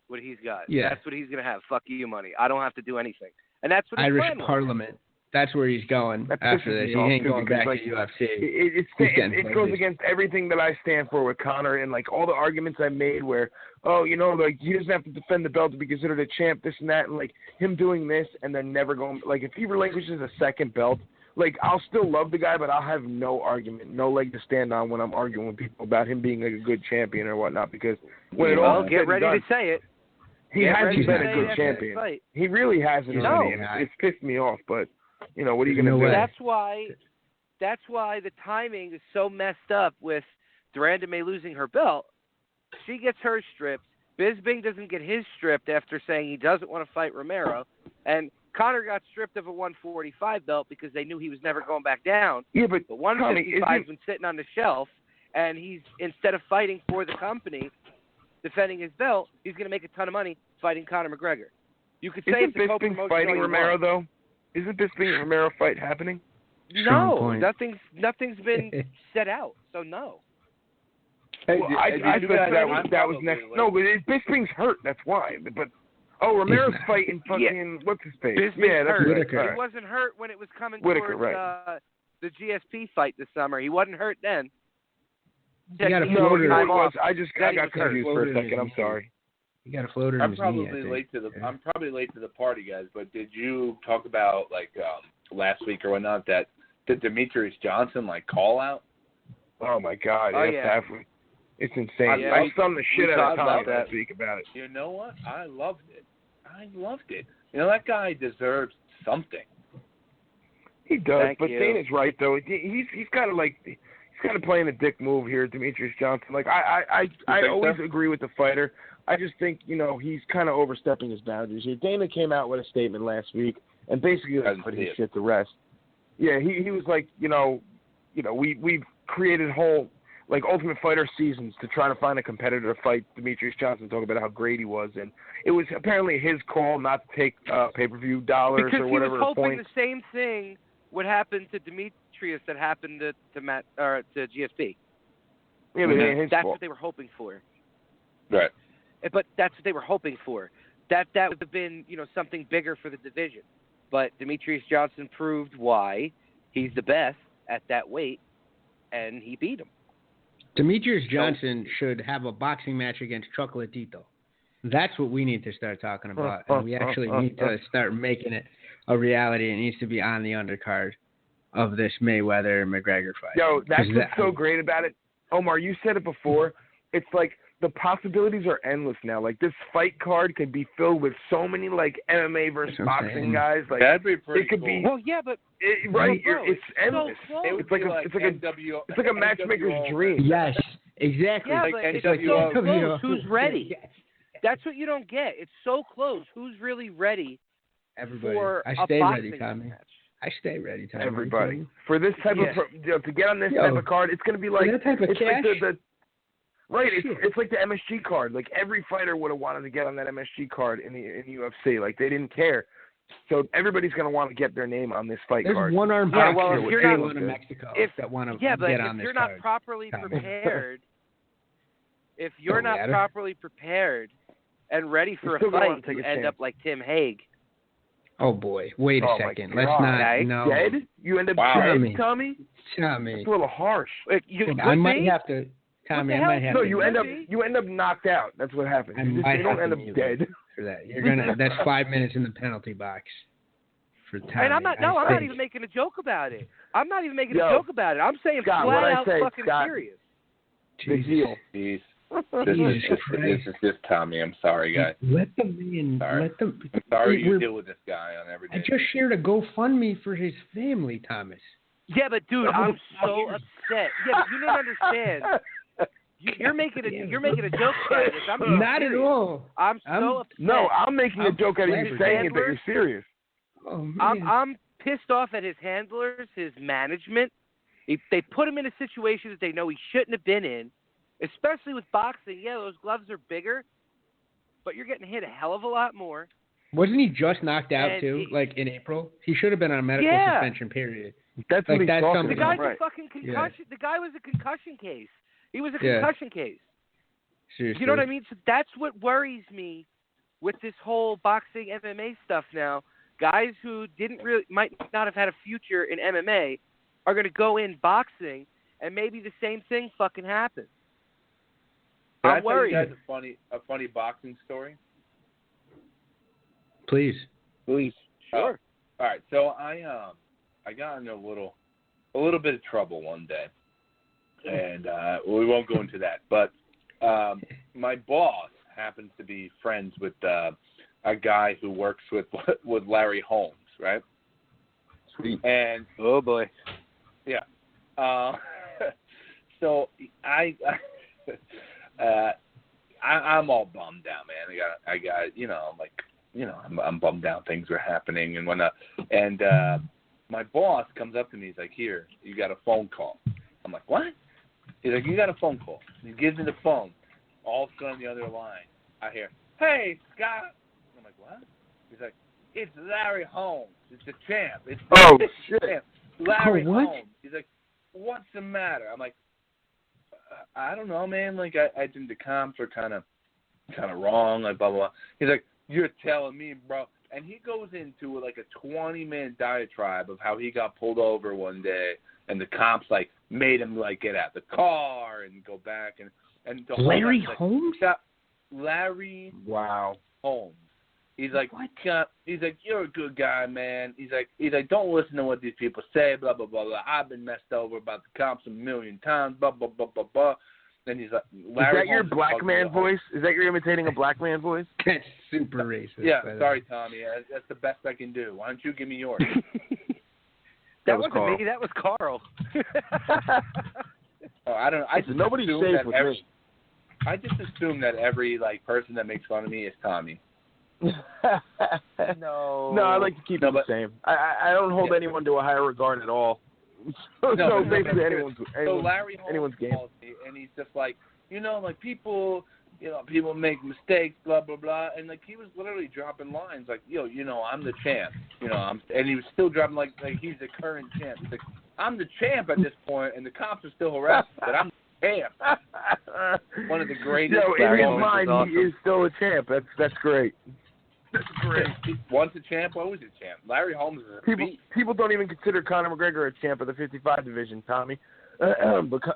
Speaker 6: What he's got.
Speaker 5: Yeah.
Speaker 6: That's what he's gonna have. Fuck you money. I don't have to do anything. And that's what
Speaker 5: Irish Parliament. That's where he's going after this. He ain't going back to UFC.
Speaker 1: It goes against everything that I stand for with Connor, and like all the arguments I made where, like he doesn't have to defend the belt to be considered a champ, this and that, and like him doing this and then never going, like if he relinquishes a second belt, like I'll still love the guy, but I'll have no argument, no leg to stand on when I'm arguing with people about him being like a good champion or whatnot, because when it all
Speaker 6: get ready to say it.
Speaker 1: He hasn't been a good champion. He really hasn't. It's pissed me off, but what are you going to do?
Speaker 6: That's why the timing is so messed up with Duranda May losing her belt. She gets hers stripped. Bisping doesn't get his stripped after saying he doesn't want to fight Romero. And Conor got stripped of a 145 belt because they knew he was never going back down.
Speaker 1: Yeah, but
Speaker 6: 155's been sitting on the shelf, and he's, instead of fighting for the company, defending his belt, he's going to make a ton of money fighting Conor McGregor. You could say
Speaker 1: it's a co-promotion fighting Romero, though? Isn't this being Romero fight happening?
Speaker 6: No, nothing's been set out, so no.
Speaker 1: Hey, well, I thought that was next. No, but Bisping's hurt. That's why. But Romero's fighting fucking what's his face?
Speaker 6: Bisping's hurt.
Speaker 1: Right.
Speaker 6: He wasn't hurt when it was coming towards the GSP fight this summer. He wasn't hurt then.
Speaker 5: You got a floater.
Speaker 1: I got confused for a second. I'm sorry.
Speaker 5: You got a floater.
Speaker 7: I'm probably late to the party, guys. But did you talk about last week or whatnot that did Demetrius Johnson call out?
Speaker 1: Oh my God! It's insane. I stunned the shit out of Tom last week about it.
Speaker 7: You know what? I loved it. That guy deserves something.
Speaker 1: He does, but Dana's right though. He's kind of playing a dick move here, Demetrius Johnson. I always agree with the fighter. I just think he's kind of overstepping his boundaries here. Dana came out with a statement last week and basically put his shit to rest. Yeah, he was like, we've created whole Ultimate Fighter seasons to try to find a competitor to fight Demetrius Johnson, talking about how great he was, and it was apparently his call not to take pay-per-view dollars or whatever.
Speaker 6: Because he was hoping the same thing would happen to Demetrius that happened to Matt or to GSP.
Speaker 1: Yeah, but
Speaker 6: that's what they were hoping for.
Speaker 7: Right.
Speaker 6: But that's what they were hoping for. That would have been something bigger for the division. But Demetrius Johnson proved why he's the best at that weight, and he beat him.
Speaker 5: Demetrius Johnson should have a boxing match against Chocolatito. That's what we need to start talking about, and we actually need to start making it a reality. It needs to be on the undercard of this Mayweather-McGregor fight.
Speaker 1: Yo, that's what's so great about it. Omar, you said it before. It's like the possibilities are endless now. This fight card could be filled with so many MMA versus boxing guys.
Speaker 7: That'd be pretty
Speaker 1: it could
Speaker 7: cool.
Speaker 1: be.
Speaker 6: Well, yeah, but
Speaker 1: it's endless.
Speaker 6: So
Speaker 1: it's like a matchmaker's dream.
Speaker 5: Yes, exactly.
Speaker 6: Yeah, but it's so close. Who's ready? That's what you don't get. It's so close. Who's really ready?
Speaker 5: Everybody.
Speaker 6: For
Speaker 5: I stay
Speaker 6: a boxing
Speaker 5: ready, Tommy.
Speaker 6: match?
Speaker 5: I stay ready, Tommy.
Speaker 1: Everybody. For this type of to get on this type of card, it's going to be like
Speaker 5: that type of cash.
Speaker 1: Right, it's like the MSG card. Every fighter would have wanted to get on that MSG card in the UFC. They didn't care. So everybody's going to want to get their name on this fight card.
Speaker 5: There's one-armed
Speaker 6: boxer
Speaker 5: if you're not in Mexico that want to get on this card.
Speaker 6: Yeah, but if you're not properly prepared, properly prepared and ready for a fight, you end up like Tim Hague.
Speaker 5: Oh boy! Wait a second. Let's not. No.
Speaker 1: Dead? You end up dead, Tommy?
Speaker 5: Tommy.
Speaker 1: That's a little harsh.
Speaker 5: I might have to. Tommy, I might have to.
Speaker 1: No, you end up knocked out. That's what happens. You don't end up dead.
Speaker 5: For that, you're gonna. That's 5 minutes in the penalty box. For Tommy.
Speaker 6: And I'm not even making a joke about it. I'm not even making a joke about it. I'm saying
Speaker 1: Scott,
Speaker 6: flat out fucking serious.
Speaker 1: Jeez.
Speaker 7: This is just Tommy. I'm sorry, guys.
Speaker 5: Let the man.
Speaker 7: I'm sorry you deal with this guy on every day.
Speaker 5: I just shared a GoFundMe for his family, Thomas.
Speaker 6: Yeah, but dude, I'm so upset. Yeah, but you don't understand. You're making a joke out of this. I'm
Speaker 5: not
Speaker 6: serious.
Speaker 5: At all.
Speaker 6: I'm so upset.
Speaker 1: No, I'm making a joke out of you saying it, but you're serious.
Speaker 5: Oh, man.
Speaker 6: I'm pissed off at his handlers, his management. They put him in a situation that they know he shouldn't have been in, especially with boxing. Yeah, those gloves are bigger, but you're getting hit a hell of a lot more.
Speaker 5: Wasn't he just knocked out too? Like in April, he should have been on a medical suspension. Period.
Speaker 1: That's what he's talking about.
Speaker 6: The guy's a fucking concussion. Yeah. The guy was a concussion case. He was a concussion case.
Speaker 5: Seriously.
Speaker 6: You know what I mean? So that's what worries me with this whole boxing MMA stuff now. Guys who might not have had a future in MMA are going to go in boxing, and maybe the same thing fucking happens. I'm worried.
Speaker 7: Can I tell you guys a funny boxing story?
Speaker 5: Please.
Speaker 6: Sure.
Speaker 7: All right. So I got in a little bit of trouble one day, and we won't go into that. But my boss happens to be friends with a guy who works with Larry Holmes, right?
Speaker 1: Sweet.
Speaker 7: And
Speaker 6: oh boy,
Speaker 7: yeah. So I'm all bummed out, man. I got I'm bummed out. Things are happening and whatnot. And my boss comes up to me. He's like, "Here, you got a phone call." I'm like, "What?" He's like, "You got a phone call." He gives me the phone. All of a sudden, on the other line, I hear, "Hey, Scott." I'm like, "What?" He's like, "It's Larry Holmes. It's the champ. It's the champ. Larry Holmes." He's like, "What's the matter?" I'm like, "I don't know, man. Like, I think the comps are kind of wrong. Like, blah blah blah." He's like, "You're telling me, bro?" And he goes into like a 20-minute diatribe of how he got pulled over one day, and the cops like made him like get out the car and go back and the
Speaker 5: Larry Holmes.
Speaker 7: Larry.
Speaker 1: Wow.
Speaker 7: Holmes. He's like, what? He's like, "You're a good guy, man." He's like, "Don't listen to what these people say, blah, blah, blah, blah. I've been messed over about the cops a million times, blah, blah, blah, blah, blah." Then he's like, Larry,
Speaker 1: is that your black man voice? Is that you're imitating a black man voice?
Speaker 5: That's super racist.
Speaker 7: Yeah, sorry, Tommy. That's the best I can do. Why don't you give me yours?
Speaker 6: That wasn't me. That was Carl.
Speaker 7: I don't.
Speaker 1: Nobody's safe with me.
Speaker 7: I just assume that every person that makes fun of me is Tommy.
Speaker 1: No, I like to keep it the same. I don't hold anyone to a higher regard at all. So basically, anyone's game.
Speaker 7: Policy, and he's just like, people, people make mistakes, blah blah blah, and he was literally dropping lines like, I'm the champ, and he was still dropping like he's the current champ. He's like, I'm the champ at this point, and the cops are still harassing, but I'm the champ. One of the greatest.
Speaker 1: In his mind, awesome. He is still a champ. That's great. That's great.
Speaker 7: Once a champ, always a champ. Larry Holmes is a beast.
Speaker 1: People don't even consider Conor McGregor a champ of the 55 division, Tommy. But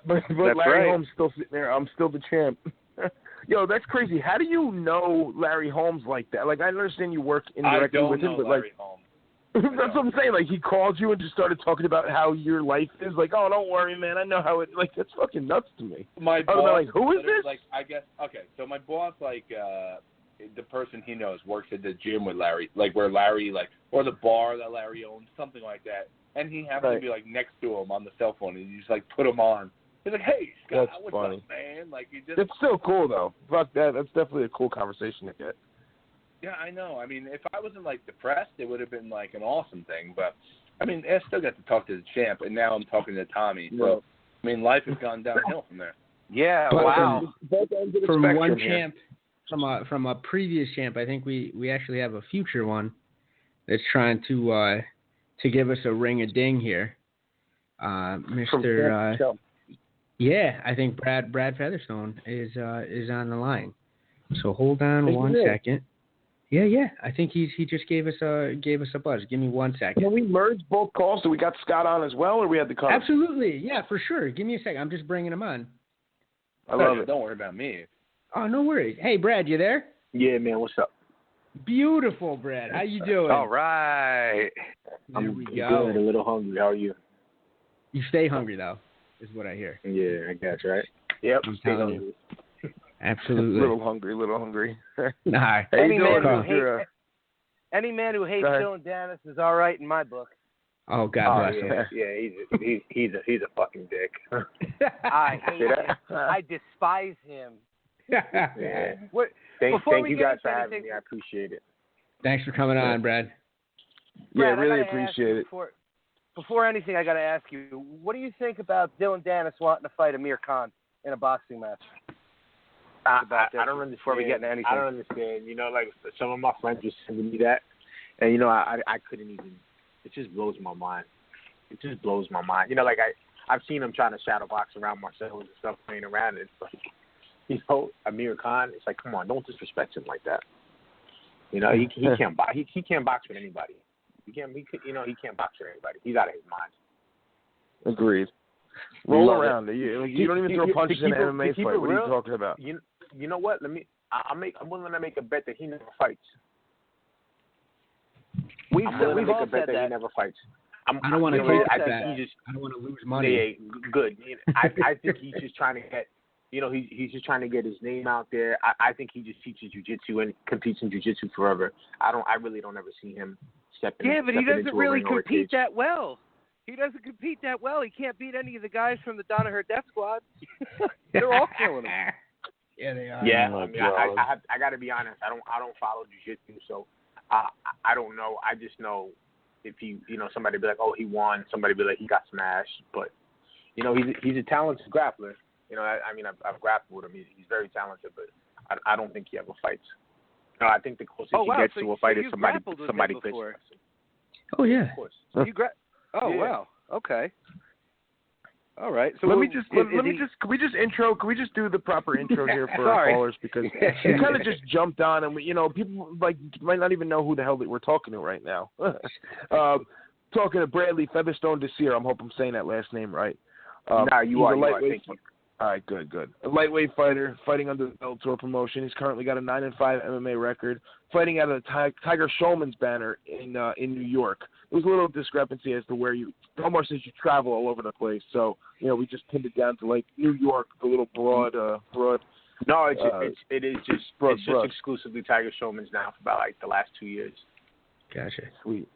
Speaker 1: Larry
Speaker 6: right.
Speaker 1: Holmes still sitting there. I'm still the champ. Yo, that's crazy. How do you know Larry Holmes like that? Like, I understand you work indirectly with him, but
Speaker 7: Larry Holmes.
Speaker 1: That's what I'm saying. Like, he called you and just started talking about how your life is. Like, oh, don't worry, man. I know how it. Like, that's fucking nuts to me.
Speaker 7: My boss.
Speaker 1: Who is this?
Speaker 7: I guess. Okay, so my boss, the person he knows works at the gym with Larry, where Larry, or the bar that Larry owns, something like that. And he happens to be next to him on the cell phone, and you just put him on. He's like, "Hey, Scott, what's up, man?"
Speaker 1: That's so cool, though. Fuck that. That's definitely a cool conversation to get.
Speaker 7: Yeah, I know. I mean, if I wasn't depressed, it would have been an awesome thing. But I mean, I still got to talk to the champ, and now I'm talking to Tommy. Yeah. So I mean, life has gone downhill from there.
Speaker 6: Yeah. Wow.
Speaker 5: From one champ. From a previous champ, I think we actually have a future one that's trying to give us a ring a ding here, Mr. Yeah, I think Brad Featherstone is on the line. So hold on one second. Yeah. I think he just gave us a buzz. Give me 1 second.
Speaker 1: Can we merge both calls so we got Scott on as well, or we had the cut?
Speaker 5: Absolutely. Yeah, for sure. Give me a second. I'm just bringing him on.
Speaker 1: I love it.
Speaker 7: Don't worry about me.
Speaker 5: Oh, no worries. Hey, Brad, you there?
Speaker 8: Yeah, man. What's up?
Speaker 5: Beautiful, Brad. How you doing?
Speaker 6: All right.
Speaker 5: There we
Speaker 8: I'm
Speaker 5: go.
Speaker 8: good. A little hungry. How are you?
Speaker 5: You stay hungry, though, is what I hear.
Speaker 8: Yeah, I got you, right? Yep.
Speaker 5: I'm
Speaker 8: Stay
Speaker 5: telling
Speaker 8: hungry.
Speaker 5: Absolutely.
Speaker 1: Little hungry.
Speaker 5: Nah.
Speaker 6: Any man who hates Dylan Dennis is all right in my book.
Speaker 5: Oh, God bless him.
Speaker 8: Yeah, he's a fucking dick.
Speaker 6: I hate him. I despise him.
Speaker 8: Yeah.
Speaker 6: What,
Speaker 8: Thank
Speaker 6: before we
Speaker 8: you
Speaker 6: get
Speaker 8: guys
Speaker 6: into
Speaker 8: for having
Speaker 6: anything,
Speaker 8: me. I appreciate it.
Speaker 5: Thanks for coming on, Brad.
Speaker 1: Yeah,
Speaker 6: Brad,
Speaker 1: really
Speaker 6: I gotta ask
Speaker 1: appreciate
Speaker 6: you
Speaker 1: it.
Speaker 6: Before anything, I got to ask you, what do you think about Dylan Dennis wanting to fight Amir Khan in a boxing match?
Speaker 8: I don't understand.
Speaker 6: Before we get into anything,
Speaker 8: I don't understand. You know, like some of my friends were sending me that, and you know, I couldn't even. It just blows my mind. It just blows my mind. You know, like I've seen him trying to shadow box around Marcelo and stuff, playing around. It's like, you know, Amir Khan. It's like, come on, don't disrespect him like that. You know, he can't box. He can't box with anybody. He can't box with anybody. He's out of his mind.
Speaker 1: Agreed. Roll around. You don't even throw punches in an MMA fight. What are you talking about?
Speaker 8: You know what? I'm willing to make a bet that he never fights.
Speaker 6: We've all said that.
Speaker 8: He never fights.
Speaker 5: I don't want to take that. I don't want to lose money.
Speaker 8: Yeah, good. I think he's just trying to get. You know, he's just trying to get his name out there. I think he just teaches jiu-jitsu and competes in jiu-jitsu forever. I really don't ever see him stepping.
Speaker 6: Yeah, but he doesn't really compete
Speaker 8: that.
Speaker 6: that well. He doesn't compete that well. He can't beat any of the guys from the Danaher Death Squad. They're all killing him.
Speaker 5: Yeah, they are.
Speaker 8: Yeah, I got to be honest. I don't follow jiu-jitsu, so I don't know. I just know if somebody be like, oh, he won. Somebody be like, he got smashed. But you know, he's a talented grappler. You know, I've grappled with him. He's very talented, but I don't think he ever fights. No, I think the closest he gets to a fight is somebody pitches.
Speaker 5: Oh yeah.
Speaker 8: Of course.
Speaker 6: Wow. Okay. All right. So
Speaker 1: let me just can we just do the proper intro here for our callers, because we kind of just jumped on, and people might not even know who the hell that we're talking to right now. Talking to Bradley Featherstone Desir. I hope I'm saying that last name right.
Speaker 8: You are. Thank you.
Speaker 1: All right, good. A lightweight fighter, fighting under the Bellator promotion. He's currently got a 9-5 MMA record, fighting out of the Tiger Schulman's banner in New York. There was a little discrepancy as to where Omar says you travel all over the place, so we just pinned it down to New York, the little broad.
Speaker 8: No, it is just exclusively Tiger Schulman's now for about the last 2 years.
Speaker 5: Gotcha.
Speaker 1: Sweet.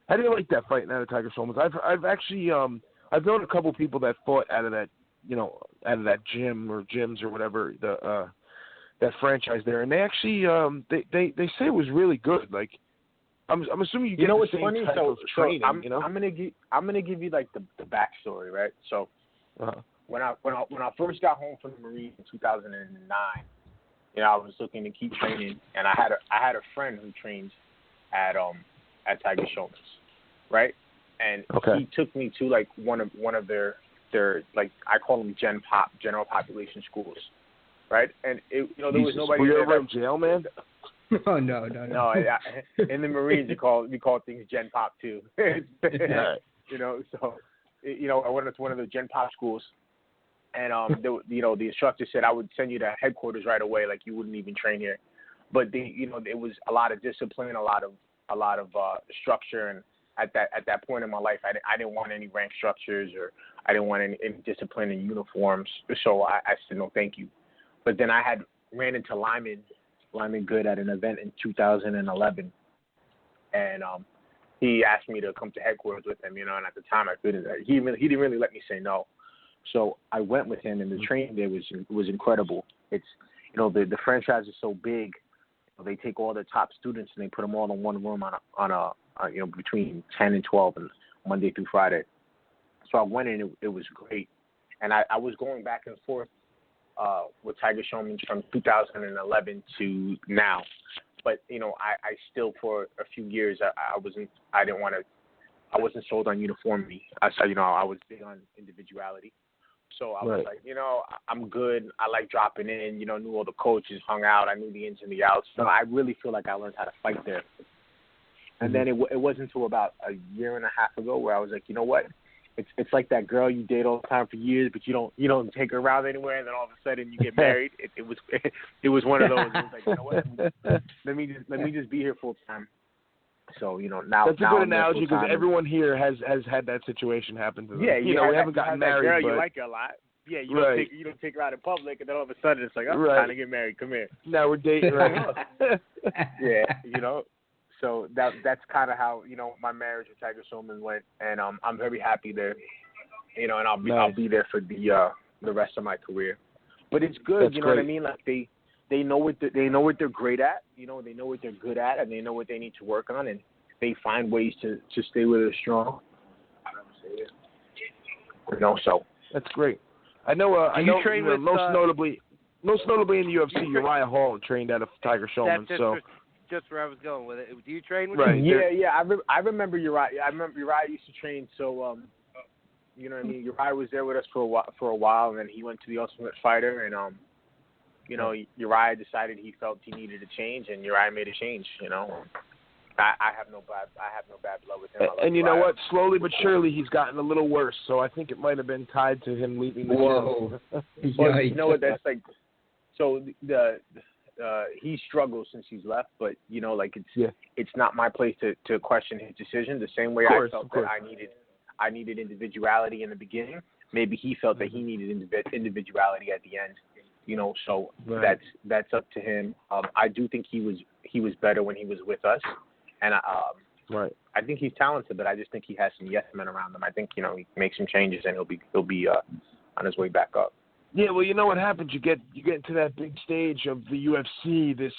Speaker 1: How do you like that fighting out of Tiger Schulman's? I've actually I've known a couple people that fought out of that. Out of that gym or gyms or whatever, that franchise there, and they actually they say it was really good. I'm assuming you get the same
Speaker 8: funny?
Speaker 1: type of training.
Speaker 8: I'm gonna give you the backstory, right? So when I first got home from the Marines in 2009, I was looking to keep training, and I had a friend who trains at Tiger Schulman's, right? And he took me to one of their I call them general population schools, right? And there was nobody.
Speaker 1: Were you
Speaker 8: there
Speaker 1: ever in jail, man?
Speaker 5: Oh no.
Speaker 8: No, in the Marines we call things Gen Pop too.
Speaker 1: Right.
Speaker 8: So I went to one of the Gen Pop schools, and the instructor said I would send you to headquarters right away, you wouldn't even train here. But it was a lot of discipline, a lot of structure, and at that point in my life, I didn't want any rank structures, or I didn't want any discipline in uniforms. So I said no, thank you. But then I had ran into Lyman Good at an event in 2011, and he asked me to come to headquarters with him. And at the time I couldn't. He didn't really let me say no. So I went with him, and the training there was incredible. It's the franchise is so big. They take all the top students and they put them all in one room on a between 10 and 12 and Monday through Friday. So I went in, it was great. And I was going back and forth with Tiger Schulman's from 2011 to now. But, I still, for a few years, I wasn't sold on uniformity. I was big on individuality. So I was like, I'm good. I like dropping in. Knew all the coaches, hung out. I knew the ins and the outs. So I really feel like I learned how to fight there. And then it wasn't until about a year and a half ago where I was like, you know what? It's like that girl you date all the time for years, but you don't take her around anywhere, and then all of a sudden you get married. It was one of those. It was like, you know what? Let me just be here full time. So now
Speaker 1: that's a good analogy because everyone here has had that situation happen to them.
Speaker 8: Yeah,
Speaker 1: we haven't gotten married,
Speaker 8: girl,
Speaker 1: but
Speaker 8: you like her a lot. Yeah, you don't take her out in public, and then all of a sudden it's like, I'm trying to get married. Come here.
Speaker 1: Now we're dating, right?
Speaker 8: Yeah, So that's kind of how my marriage with Tiger Showman went, and I'm very happy there. And I'll be there for the rest of my career. But it's good,
Speaker 1: that's
Speaker 8: you know
Speaker 1: great.
Speaker 8: what I mean? Like they know what they're great at. They know what they're good at, and they know what they need to work on, and they find ways to stay where they're strong. So
Speaker 1: that's great. I know. I know. Most notably in the UFC, Uriah Hall trained out of Tiger Showman. So.
Speaker 6: Just where I was going with it. Do you train with
Speaker 1: him?
Speaker 8: Yeah. I remember Uriah. I remember Uriah used to train. So, you know what I mean? Uriah was there with us for a while, and then he went to the Ultimate Fighter, and Uriah decided he felt he needed a change, and Uriah made a change. I have no bad blood with him.
Speaker 1: And you know what? Slowly but surely, he's gotten a little worse. So I think it might have been tied to him leaving the gym.
Speaker 8: Well, you know what? That's like. So he struggles since he's left, but it's not my place to question his decision. The same way I felt that I needed individuality in the beginning, maybe he felt that he needed individuality at the end. So that's up to him. I do think he was better when he was with us, and I think he's talented, but I just think he has some yes men around him. I think he makes some changes and he'll be on his way back up.
Speaker 1: Yeah, well, you know what happens? You get into that big stage of the UFC, this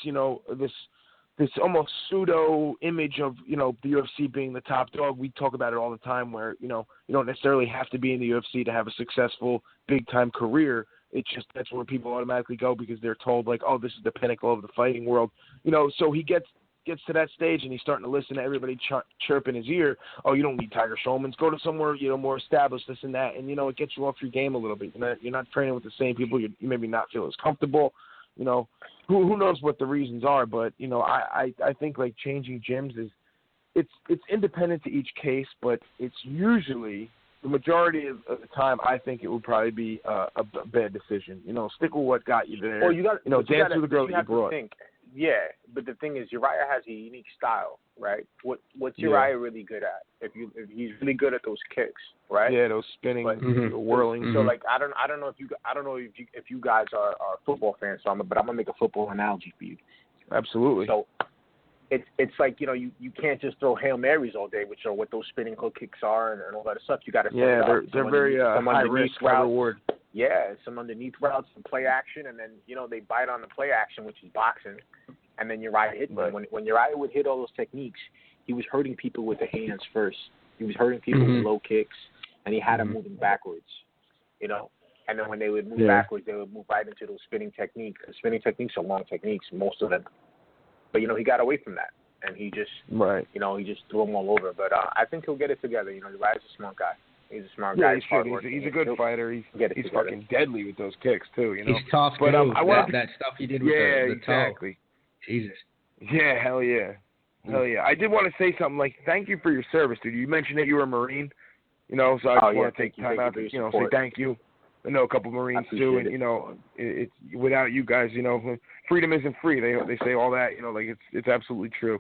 Speaker 1: almost pseudo image of the UFC being the top dog. We talk about it all the time, where you don't necessarily have to be in the UFC to have a successful big time career. It's just that's where people automatically go because they're told like, oh, this is the pinnacle of the fighting world. So he gets to that stage and he's starting to listen to everybody chirp in his ear. Oh, you don't need Tiger Showmans. Go to somewhere more established, this and that, and it gets you off your game a little bit. You're not training with the same people. You maybe not feel as comfortable. Who knows what the reasons are? But I think like changing gyms it's independent to each case, but it's usually the majority of the time I think it would probably be a bad decision. Stick with what got you there.
Speaker 8: Well, you got
Speaker 1: dance with the girl that you brought.
Speaker 8: Yeah, but the thing is, Uriah has a unique style, right? What's Uriah really good at? If he's really good at those kicks, right?
Speaker 1: Yeah, those spinning, whirling.
Speaker 8: So like, I don't know if you guys are football fans, but I'm gonna make a football analogy for you.
Speaker 1: Absolutely.
Speaker 8: So it's like you can't just throw Hail Marys all day, which are what those spinning hook kicks are and all that stuff. You got to
Speaker 1: they're very high risk, high reward.
Speaker 8: Yeah, some underneath routes, some play action, and then they bite on the play action, which is boxing, and then Uriah hit them. When Uriah would hit all those techniques, he was hurting people with the hands first. He was hurting people with low kicks, and he had them moving backwards. And then when they would move backwards, they would move right into those spinning techniques. The spinning techniques are long techniques, most of them. But he got away from that, and he just he just threw them all over. But I think he'll get it together. Uriah's a smart guy. He's a smart guy.
Speaker 1: He's a good fighter. He's fucking deadly with those kicks too.
Speaker 5: He's tough.
Speaker 1: But
Speaker 5: that stuff he did with the
Speaker 1: exactly.
Speaker 5: toe. Jesus.
Speaker 1: Yeah, hell yeah. I did want to say something. Like, thank you for your service, dude. You mentioned that you were a Marine. So I just want to take time out to say thank you. I know a couple of Marines too, and it's without you guys, freedom isn't free. They say all that, like it's absolutely true.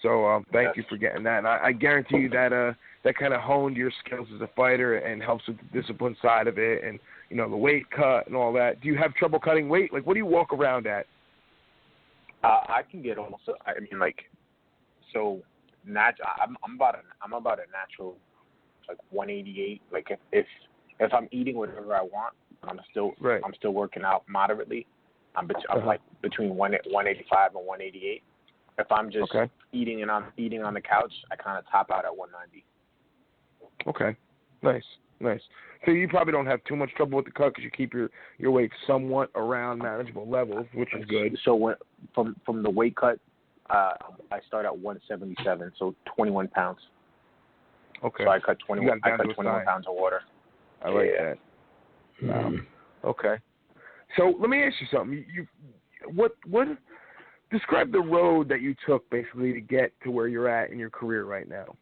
Speaker 1: So thank you for getting that. And I guarantee you that that kind of honed your skills as a fighter and helps with the discipline side of it, and the weight cut and all that. Do you have trouble cutting weight? Like, what do you walk around at?
Speaker 8: I can get almost. I mean, like, so I'm about a natural, like 188. Like if I'm eating whatever I want, I'm still working out moderately. I'm like between 185 and 188. If I'm just eating on the couch, I kind of top out at 190.
Speaker 1: Okay, nice. So you probably don't have too much trouble with the cut because you keep your weight somewhat around manageable levels, which is good.
Speaker 8: So from the weight cut, I start at 177, so 21 pounds.
Speaker 1: Okay.
Speaker 8: So I cut 21 pounds of water.
Speaker 1: I like that. Okay. So let me ask you something. What describe the road that you took basically to get to where you're at in your career right now?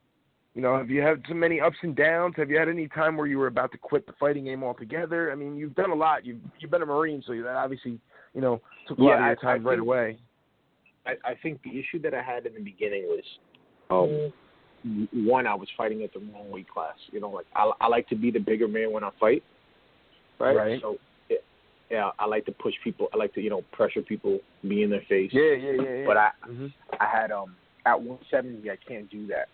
Speaker 1: You know, have you had so many ups and downs? Have you had any time where you were about to quit the fighting game altogether? I mean, you've done a lot. You've been a Marine, so that obviously, took a lot of your time right away.
Speaker 8: I think the issue that I had in the beginning was, one, I was fighting at the wrong weight class. I like to be the bigger man when I fight, right? So, yeah, I like to push people. I like to, pressure people, be in their face.
Speaker 1: Yeah.
Speaker 8: But I had at 170, I can't do that.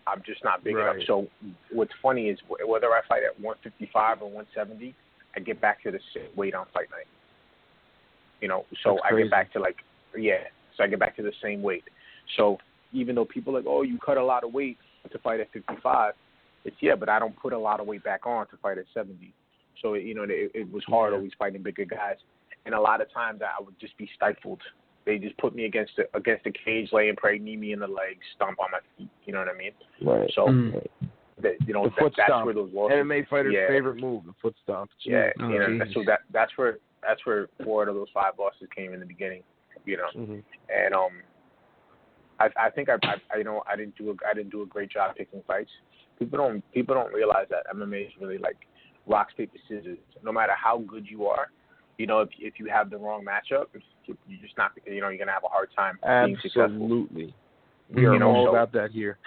Speaker 8: I'm just not big enough. So what's funny is whether I fight at 155 or 170, I get back to the same weight on fight night. So I get back to so I get back to the same weight. So even though people are like, oh, you cut a lot of weight to fight at 55, but I don't put a lot of weight back on to fight at 70. So it was hard always fighting bigger guys, and a lot of times I would just be stifled. They just put me against the cage, lay and pray, knee me in the legs, stomp on my feet. You know what I mean?
Speaker 1: Right.
Speaker 8: So,
Speaker 1: the foot
Speaker 8: that's
Speaker 1: stomp.
Speaker 8: where those losses.
Speaker 1: MMA fighters' favorite move, the foot stomp.
Speaker 8: Yeah. So that's where 4 out of those 5 losses came in the beginning. And I think I didn't do a great job picking fights. People don't realize that MMA is really like rock, paper, scissors. No matter how good you are, if you have the wrong matchup, you're just not, you're gonna have a hard time being successful.
Speaker 1: Absolutely. We are all about that here.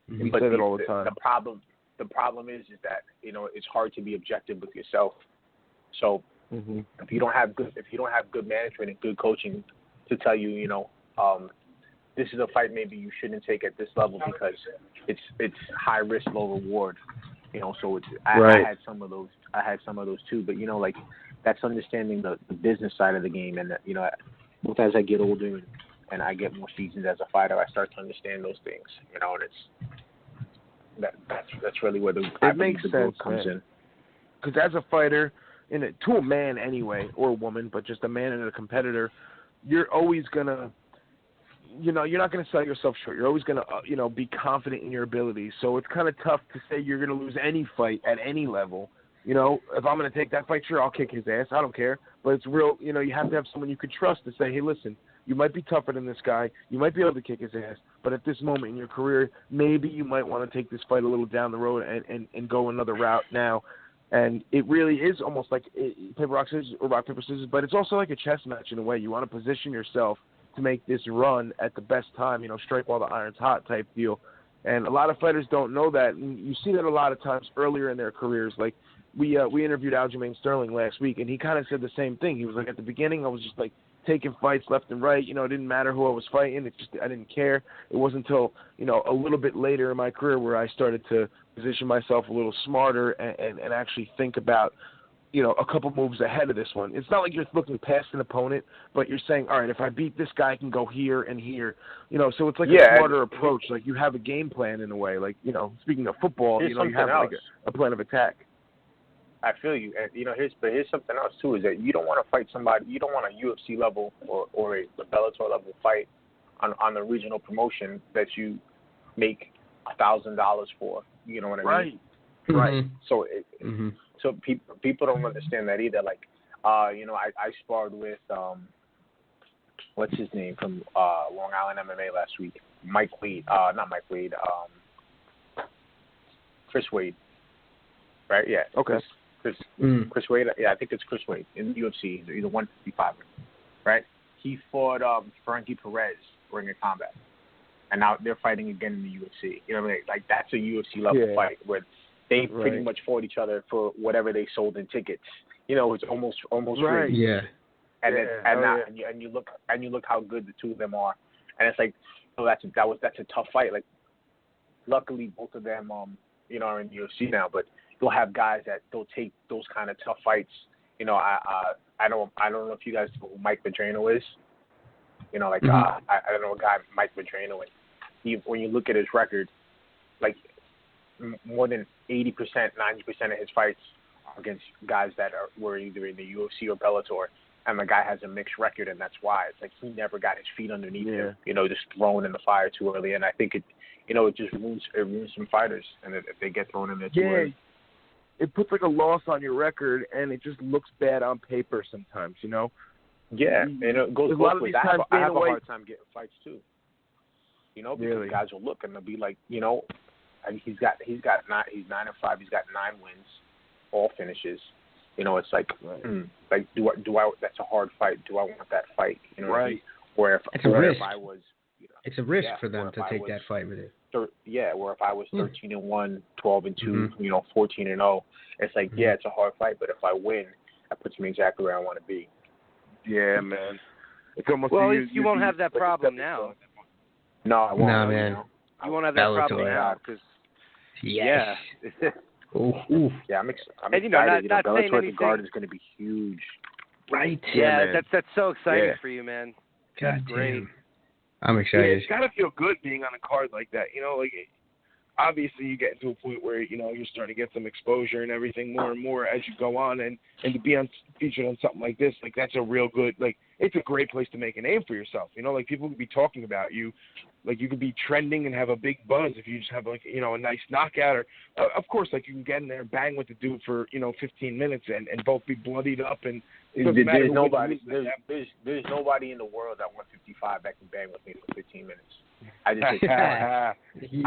Speaker 1: We say that all the time.
Speaker 8: The problem is that it's hard to be objective with yourself. So if you don't have good management and good coaching to tell you, this is a fight maybe you shouldn't take at this level because it's high risk, low reward. So I had some of those. I had some of those too. But that's understanding the business side of the game, and both as I get older and I get more seasoned as a fighter, I start to understand those things. And that's really where the growth comes in.
Speaker 1: Because as a fighter, to a man anyway, or a woman, but just a man and a competitor, you're always gonna. You're not going to sell yourself short. You're always going to, be confident in your abilities. So it's kind of tough to say you're going to lose any fight at any level. If I'm going to take that fight, sure, I'll kick his ass. I don't care. But it's real, you have to have someone you could trust to say, hey, listen, you might be tougher than this guy. You might be able to kick his ass. But at this moment in your career, maybe you might want to take this fight a little down the road and go another route now. And it really is almost like paper, rock, scissors, or rock, paper, scissors. But it's also like a chess match in a way. You want to position yourself to make this run at the best time, strike while the iron's hot type deal. And a lot of fighters don't know that. And you see that a lot of times earlier in their careers. Like we interviewed Aljamain Sterling last week, and he kind of said the same thing. He was like, at the beginning, I was just like taking fights left and right. It didn't matter who I was fighting. It just I didn't care. It wasn't until a little bit later in my career where I started to position myself a little smarter and actually think about a couple moves ahead of this one. It's not like you're looking past an opponent, but you're saying, all right, if I beat this guy, I can go here and here. So it's like a smarter approach. Like you have a game plan in a way. Like, speaking of football, you have like a plan of attack.
Speaker 8: I feel you. And, here's something else, too, is that you don't want to fight somebody. You don't want a UFC level or a Bellator level fight on the regional promotion that you make $1,000 for. You know what I mean?
Speaker 1: Right.
Speaker 8: So So people don't understand that either. Like, I sparred with what's his name from Long Island MMA last week, Chris Wade, right? Yeah.
Speaker 1: Okay.
Speaker 8: Chris Wade. Yeah, I think it's Chris Wade in the UFC. He's a 155, right? He fought Frankie Perez Ring of Combat, and now they're fighting again in the UFC. You know what I mean? Like that's a UFC level fight where they pretty much fought each other for whatever they sold in tickets. It's almost
Speaker 1: right.
Speaker 8: free.
Speaker 1: Yeah.
Speaker 8: And you look how good the two of them are, and it's like, that's a tough fight. Like, luckily both of them are in the UFC now, but you'll have guys that they'll take those kind of tough fights. I don't know if you guys know who Mike Pedrano is. I don't know a guy Mike Pedrano, and when you look at his record, like more than 80%, 90% of his fights are against guys that were either in the UFC or Bellator, and the guy has a mixed record, and that's why. It's like he never got his feet underneath him, just thrown in the fire too early, and I think it just ruins some fighters, and if they get thrown in there too early.
Speaker 1: it puts like a loss on your record, and it just looks bad on paper sometimes, you know.
Speaker 8: Yeah, and it goes both ways. I have a hard time getting fights too. You know, because guys will look and they'll be like, you know, he's 9-5, he's got 9 wins, all finishes. You know, it's like, like do I? That's a hard fight. Do I want that fight? You know,
Speaker 1: right?
Speaker 8: Or if
Speaker 5: it's a risk.
Speaker 8: If I was, you know,
Speaker 5: it's a risk for them to take that fight with it.
Speaker 8: Or if I was 13-1, 12-2, you know, 14-0, it's like, it's a hard fight, but if I win, that puts me exactly where I want to be.
Speaker 1: Yeah, man. It's almost
Speaker 6: you won't have that problem now.
Speaker 8: No, I won't.
Speaker 5: No, man.
Speaker 6: You won't have that problem now because yeah.
Speaker 8: Yeah, I'm excited.
Speaker 6: And you know, not saying
Speaker 8: Bellator
Speaker 6: anything.
Speaker 8: The Guard is going to be huge.
Speaker 5: Right.
Speaker 6: Yeah, that's so exciting for you, man. That's great.
Speaker 5: I'm excited.
Speaker 1: Yeah, it's gotta feel good being on a card like that. You know, like obviously you get to a point where you know you're starting to get some exposure and everything more and more as you go on, and to be featured on something like this, like that's a real good, like it's a great place to make a name for yourself. You know, like people could be talking about you, like you could be trending and have a big buzz if you just have like, you know, a nice knockout, or of course like you can get in there and bang with the dude for, you know, 15 minutes and both be bloodied up, and
Speaker 8: there's nobody in the world at 155 that can bang with me for 15 minutes. I just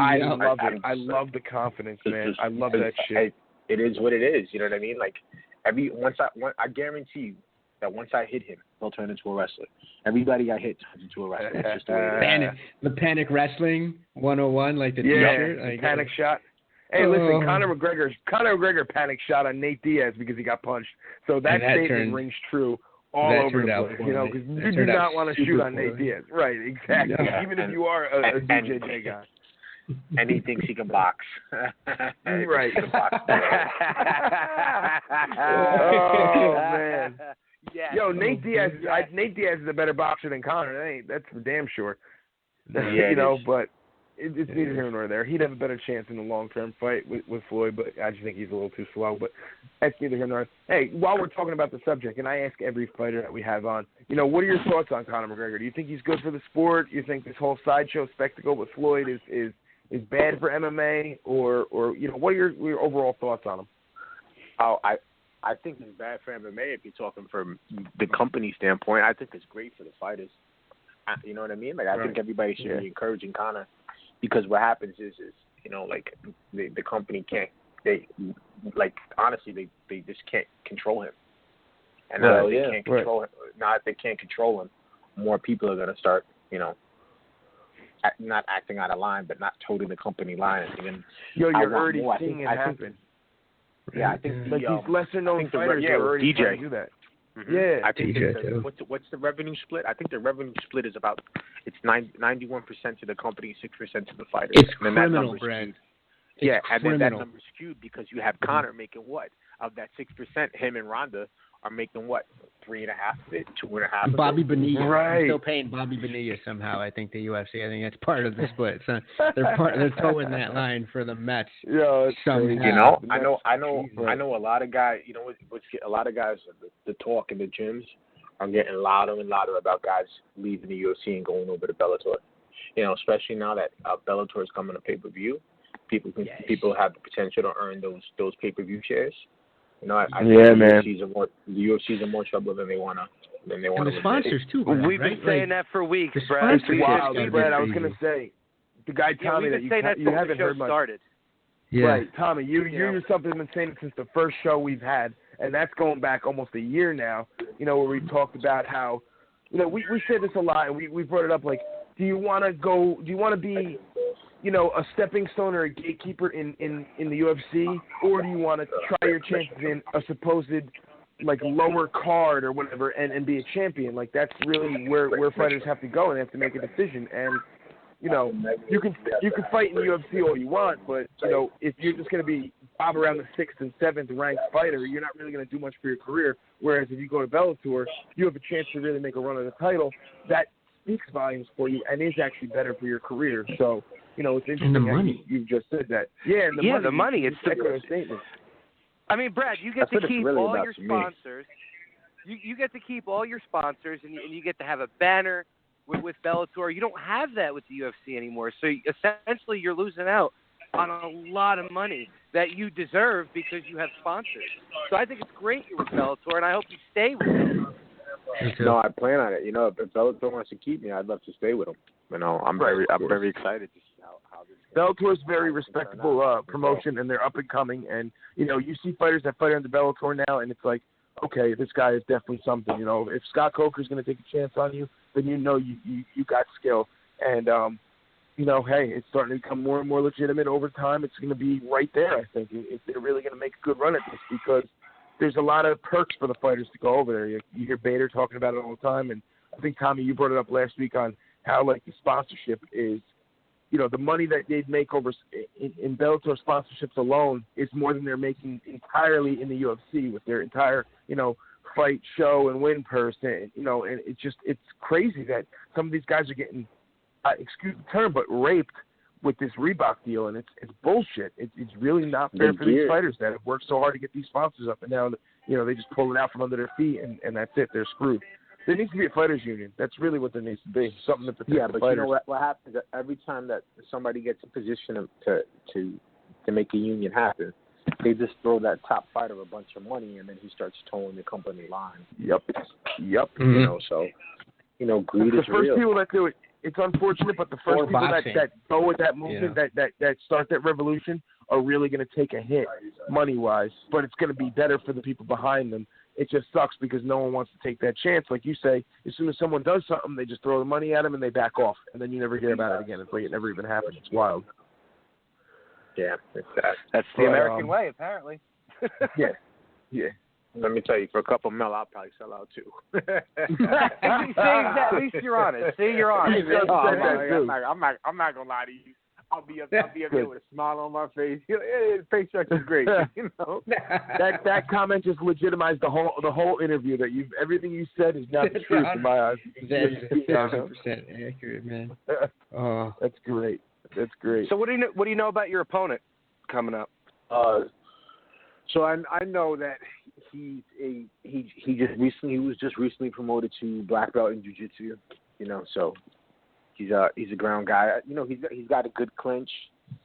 Speaker 1: I love it. I love the confidence, man. I love that shit.
Speaker 8: It is what it is. You know what I mean? Like I guarantee you that once I hit him, he'll turn into a wrestler. Everybody I hit turns into a wrestler. It's just the way it is.
Speaker 5: The Panic Wrestling 101, like the T-shirt. Like,
Speaker 1: Panic shot. Hey, listen, Conor McGregor panic shot on Nate Diaz because he got punched. So that statement rings true all over the place, you know, because you do not want to shoot on Nate Diaz. Right, exactly. Yeah. Even if you are a DJJ guy.
Speaker 8: And he thinks he can box.
Speaker 1: Right. Oh, man.
Speaker 6: Yeah.
Speaker 1: Yo, Nate Diaz is a better boxer than Conor. That's for damn sure. You know, but it's neither here nor there. He'd have a better chance in the long-term fight with Floyd, but I just think he's a little too slow. But that's neither here nor there. Hey, while we're talking about the subject, and I ask every fighter that we have on, you know, what are your thoughts on Conor McGregor? Do you think he's good for the sport? Do you think this whole sideshow spectacle with Floyd is bad for MMA, or you know, what are your overall thoughts on him?
Speaker 8: Oh, I think it's bad for MMA if you're talking from the company standpoint. I think it's great for the fighters. You know what I mean? Like, I think everybody should be encouraging Conor, because what happens is you know, like the company honestly they just can't control him. And now that they can't control him, now that they can't control him, more people are going to start, you know, not acting out of line, but not toting the company line. And
Speaker 1: you're already seeing it happen.
Speaker 8: I think
Speaker 1: like these lesser known fighters are already trying to do that.
Speaker 8: Mm-hmm. Yeah, I think what's the revenue split? I think the revenue split is about 91% to the company, 6% to the fighters.
Speaker 5: It's criminal, Brad.
Speaker 8: And then that number's skewed because you have Conor making what of that 6%? Him and Ronda are making what, 3.5 of it, 2.5.
Speaker 5: Bobby Bonilla,
Speaker 1: right?
Speaker 5: Still paying Bobby Bonilla somehow. I think the UFC. I think that's part of the split. So they're towing that line for the Mets.
Speaker 1: Yeah,
Speaker 5: somehow.
Speaker 8: You know, I know a lot of guys. You know, a lot of guys. The talk in the gyms are getting louder and louder about guys leaving the UFC and going over to Bellator. You know, especially now that Bellator is coming to pay-per-view, people have the potential to earn those pay-per-view shares. You know, I think the UFC is in more trouble than they wanna. And
Speaker 5: the sponsors too. Brad,
Speaker 6: We've been saying that for weeks, Brad.
Speaker 1: It's wild, Brad. I was gonna say, the guy Tommy that you haven't heard much.
Speaker 6: Started.
Speaker 5: Yeah.
Speaker 1: Right, Tommy. You yourself have been saying it since the first show we've had, and that's going back almost a year now. You know, where we talked about how, you know, we say this a lot, and we brought it up. Like, do you want to be, you know, a stepping stone or a gatekeeper in the UFC, or do you want to try your chances in a supposed like lower card or whatever and be a champion? Like, that's really where fighters have to go, and they have to make a decision. And you know, you can fight in the UFC all you want, but you know, if you're just going to be bob around the 6th and 7th ranked fighter, you're not really going to do much for your career. Whereas if you go to Bellator, you have a chance to really make a run at the title. That speaks volumes for you and is actually better for your career. So, you know, it's interesting
Speaker 5: and the money.
Speaker 1: You just said that. Yeah, and
Speaker 6: the money. It's the
Speaker 1: statement.
Speaker 6: I mean, Brad, you get to keep all your sponsors. You get to keep all your sponsors, and you get to have a banner with Bellator. You don't have that with the UFC anymore. So essentially, you're losing out on a lot of money. that you deserve because you have sponsors. So I think it's great you're with Bellator, and I hope you stay with them.
Speaker 8: No, I plan on it. You know, if Bellator wants to keep me, I'd love to stay with them. You know, I'm very excited to see how this.
Speaker 1: Bellator is very respectable promotion, and they're up and coming. And you know, you see fighters that fight under Bellator now, and it's like, okay, this guy is definitely something. You know, if Scott Coker's going to take a chance on you, then you know you got skill. And you know, hey, it's starting to become more and more legitimate over time. It's going to be right there, I think, if they're really going to make a good run at this, because there's a lot of perks for the fighters to go over there. You hear Bader talking about it all the time, and I think, Tommy, you brought it up last week on how, like, the sponsorship is, you know, the money that they'd make over in Bellator sponsorships alone is more than they're making entirely in the UFC with their entire, you know, fight, show, and win purse. And, you know, and it's crazy that some of these guys are getting, excuse the term, but raped with this Reebok deal, and it's bullshit. It's really not fair for these fighters that have worked so hard to get these sponsors up, and now, you know, they just pull it out from under their feet, and that's it. They're screwed. There needs to be a fighters union. That's really what there needs to be. Something to protect the fighters.
Speaker 8: You know what happens every time that somebody gets a position to make a union happen, they just throw that top fighter a bunch of money, and then he starts towing the company line.
Speaker 1: Yep.
Speaker 8: Mm-hmm. You know, so, you know, greed is real.
Speaker 1: The first people that do it, it's unfortunate, but the first people that go with that movement, that start that revolution, are really going to take a hit money-wise, but it's going to be better for the people behind them. It just sucks because no one wants to take that chance. Like you say, as soon as someone does something, they just throw the money at them and they back off, and then you never hear about it again. It's like it never even happened. It's wild.
Speaker 8: Yeah,
Speaker 6: that's the American way, apparently.
Speaker 1: Yeah.
Speaker 8: Let me tell you, for a couple mil, I'll probably sell out too.
Speaker 6: At least you're honest. See, you're honest.
Speaker 8: I'm not gonna lie to you. I'll be up here with a smile on my face. The paycheck is great. You know.
Speaker 1: That comment just legitimized the whole interview. Everything you said is not the truth in my eyes.
Speaker 5: That's 1,000% accurate, man. Oh,
Speaker 1: that's great. That's great.
Speaker 6: So what do you know about your opponent coming up?
Speaker 8: So I know that he was just recently promoted to black belt in jiu-jitsu, you know, so he's a ground guy. You know, he's got a good clinch.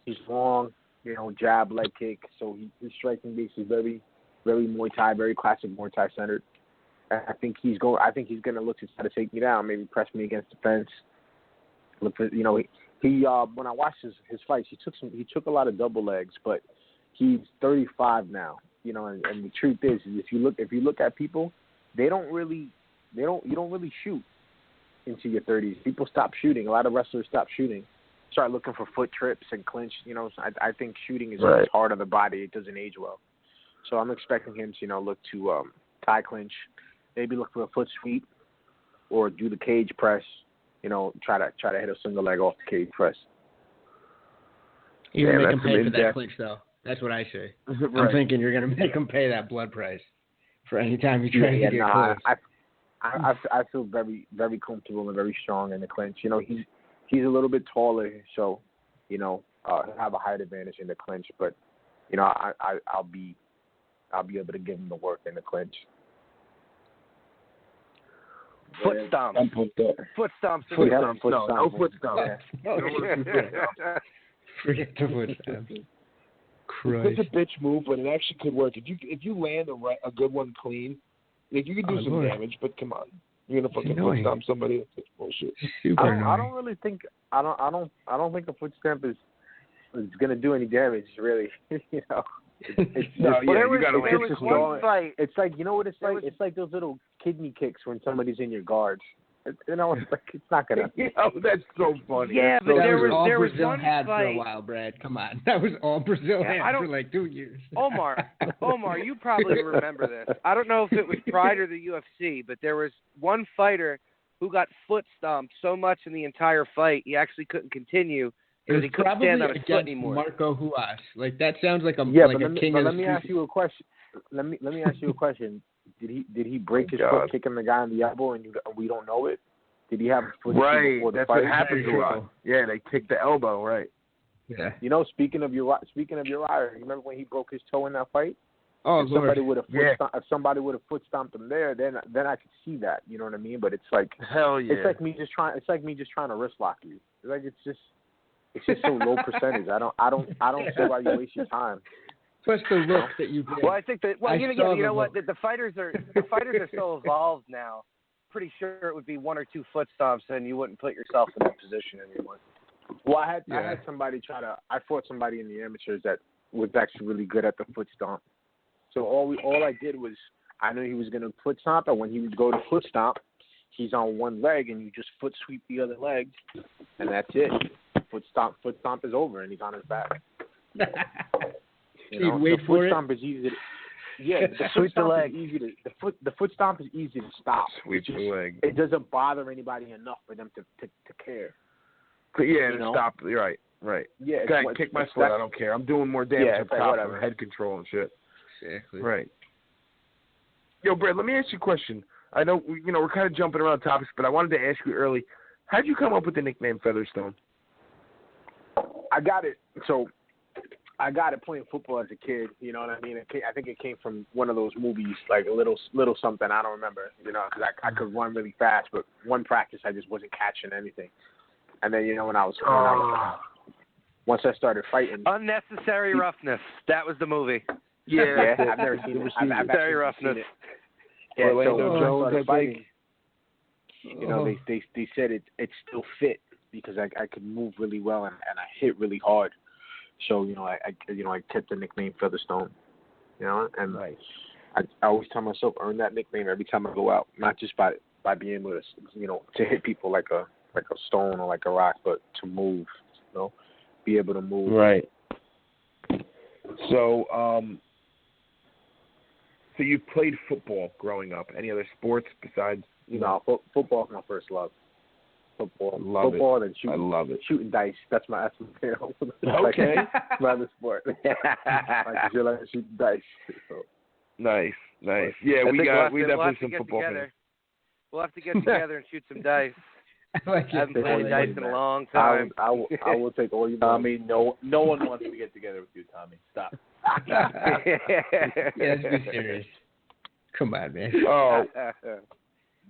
Speaker 8: He's long, you know, jab, leg kick. So his striking base is very, very Muay Thai, very classic Muay Thai centered. I think he's going to look to try to take me down, maybe press me against the fence. Look for, you know, he when I watched his fights, he took a lot of double legs, but he's 35 now, you know, and the truth is if you look at people, you don't really shoot into your 30s. People stop shooting. A lot of wrestlers stop shooting. Start looking for foot trips and clinch. You know, I think shooting is a part of the body. It doesn't age well. So I'm expecting him to, you know, look to tie clinch, maybe look for a foot sweep, or do the cage press. You know, try to hit a single leg off the cage press.
Speaker 5: You're going to make him pay for that clinch, though. That's what I say. I'm thinking you're going to make him pay that blood price for any time you try to get close.
Speaker 8: I feel very, very comfortable and very strong in the clinch. You know, he's a little bit taller, so, you know, he'll have a height advantage in the clinch. But, you know, I'll be able to give him the work in the clinch.
Speaker 6: Foot stomps.
Speaker 1: I'm pumped up.
Speaker 6: Foot stomps.
Speaker 1: No foot stomps.
Speaker 5: Forget the foot stomps.
Speaker 1: It's such a bitch move, but it actually could work. If you land a good one clean, like you can do some damage. But come on, you're gonna fucking foot stomp somebody. That's bullshit.
Speaker 8: I don't really think I don't think a foot stamp is gonna do any damage. Really, you know. It's one fight. It's like, you know what it's like? It's like those little kidney kicks when somebody's in your guards. You know, it's like it's not gonna.
Speaker 1: You know, that's so funny.
Speaker 6: Yeah, but there was
Speaker 5: Brazil
Speaker 6: one
Speaker 5: had
Speaker 6: fight
Speaker 5: for a while, Brad. Come on, that was all Brazil had for like 2 years.
Speaker 6: Omar, you probably remember this. I don't know if it was prior to the UFC, but there was one fighter who got foot stomped so much in the entire fight he actually couldn't continue. Because he couldn't stand on his foot anymore.
Speaker 5: Marco Huas. Like that sounds like a king of the
Speaker 8: let me ask you a question. Let me ask you a question. Did he break his foot kicking the guy in the elbow and we don't know it? Did he have a foot before the
Speaker 1: that's
Speaker 8: fight?
Speaker 1: What happened to him. Yeah, they kicked the elbow, right?
Speaker 5: Yeah.
Speaker 8: You know, speaking of Uriah, you remember when he broke his toe in that fight?
Speaker 5: Oh,
Speaker 8: if somebody would have foot stomped him there, then I could see that. You know what I mean? But it's like
Speaker 1: hell yeah.
Speaker 8: It's like me just trying to wrist lock you. Like it's just so low percentage. I don't see why you waste your time.
Speaker 5: Plus the look that you get.
Speaker 6: Well, I think that. Well, you know what? The fighters are so evolved now. Pretty sure it would be 1 or 2 foot stomps, and you wouldn't put yourself in that position anymore.
Speaker 8: Well, I had somebody I fought somebody in the amateurs that was actually really good at the foot stomp. So all I did was I knew he was going to foot stomp, and when he would go to foot stomp, he's on one leg, and you just foot sweep the other leg, and that's it. Foot stomp is over, and he's on his back.
Speaker 5: You wait
Speaker 8: the
Speaker 5: for
Speaker 8: foot
Speaker 5: it.
Speaker 8: Stomp is easy to, the foot stomp is easy to the foot stomp is easy to stop.
Speaker 1: Sweep the leg.
Speaker 8: It doesn't bother anybody enough for them to care.
Speaker 1: Yeah, to stop. You're right.
Speaker 8: Yeah,
Speaker 1: kick my foot. I don't care. I'm doing more damage up top from head control and shit.
Speaker 5: Exactly.
Speaker 1: Right. Yo, Brad, let me ask you a question. I know we're kind of jumping around topics, but I wanted to ask you early. How'd you come up with the nickname Featherstone?
Speaker 8: I got it. So I got it playing football as a kid. You know what I mean? I think it came from one of those movies, like a little something. I don't remember. Because I could run really fast, but one practice I just wasn't catching anything. And then when I was once I started fighting,
Speaker 6: Unnecessary Roughness. That was the movie.
Speaker 8: Yeah, I've never seen it. I've
Speaker 6: Unnecessary Roughness.
Speaker 8: Yeah,
Speaker 1: Orlando Jones,
Speaker 8: started fighting. They said it still fit because I could move really well and I hit really hard. So I kept the nickname Featherstone. And
Speaker 1: nice.
Speaker 8: I always tell myself earn that nickname every time I go out, not just by being able to to hit people like a stone or like a rock, but to move. Be able to move.
Speaker 1: Right. So so you played football growing up. Any other sports besides?
Speaker 8: Football is my first love. Football.
Speaker 1: Love it.
Speaker 8: And shooting.
Speaker 1: I love it.
Speaker 8: Shooting dice. That's my
Speaker 1: Okay.
Speaker 8: my other sport. I feel like shooting dice. So.
Speaker 1: Nice. Yeah, we definitely some football fans.
Speaker 6: We'll have to get together and shoot some dice.
Speaker 5: I
Speaker 6: haven't played dice in a long time.
Speaker 8: I will take all you.
Speaker 7: Tommy, no one wants to get together with you, Tommy. Stop.
Speaker 5: Yeah, let's be serious. Come on, man.
Speaker 1: Oh.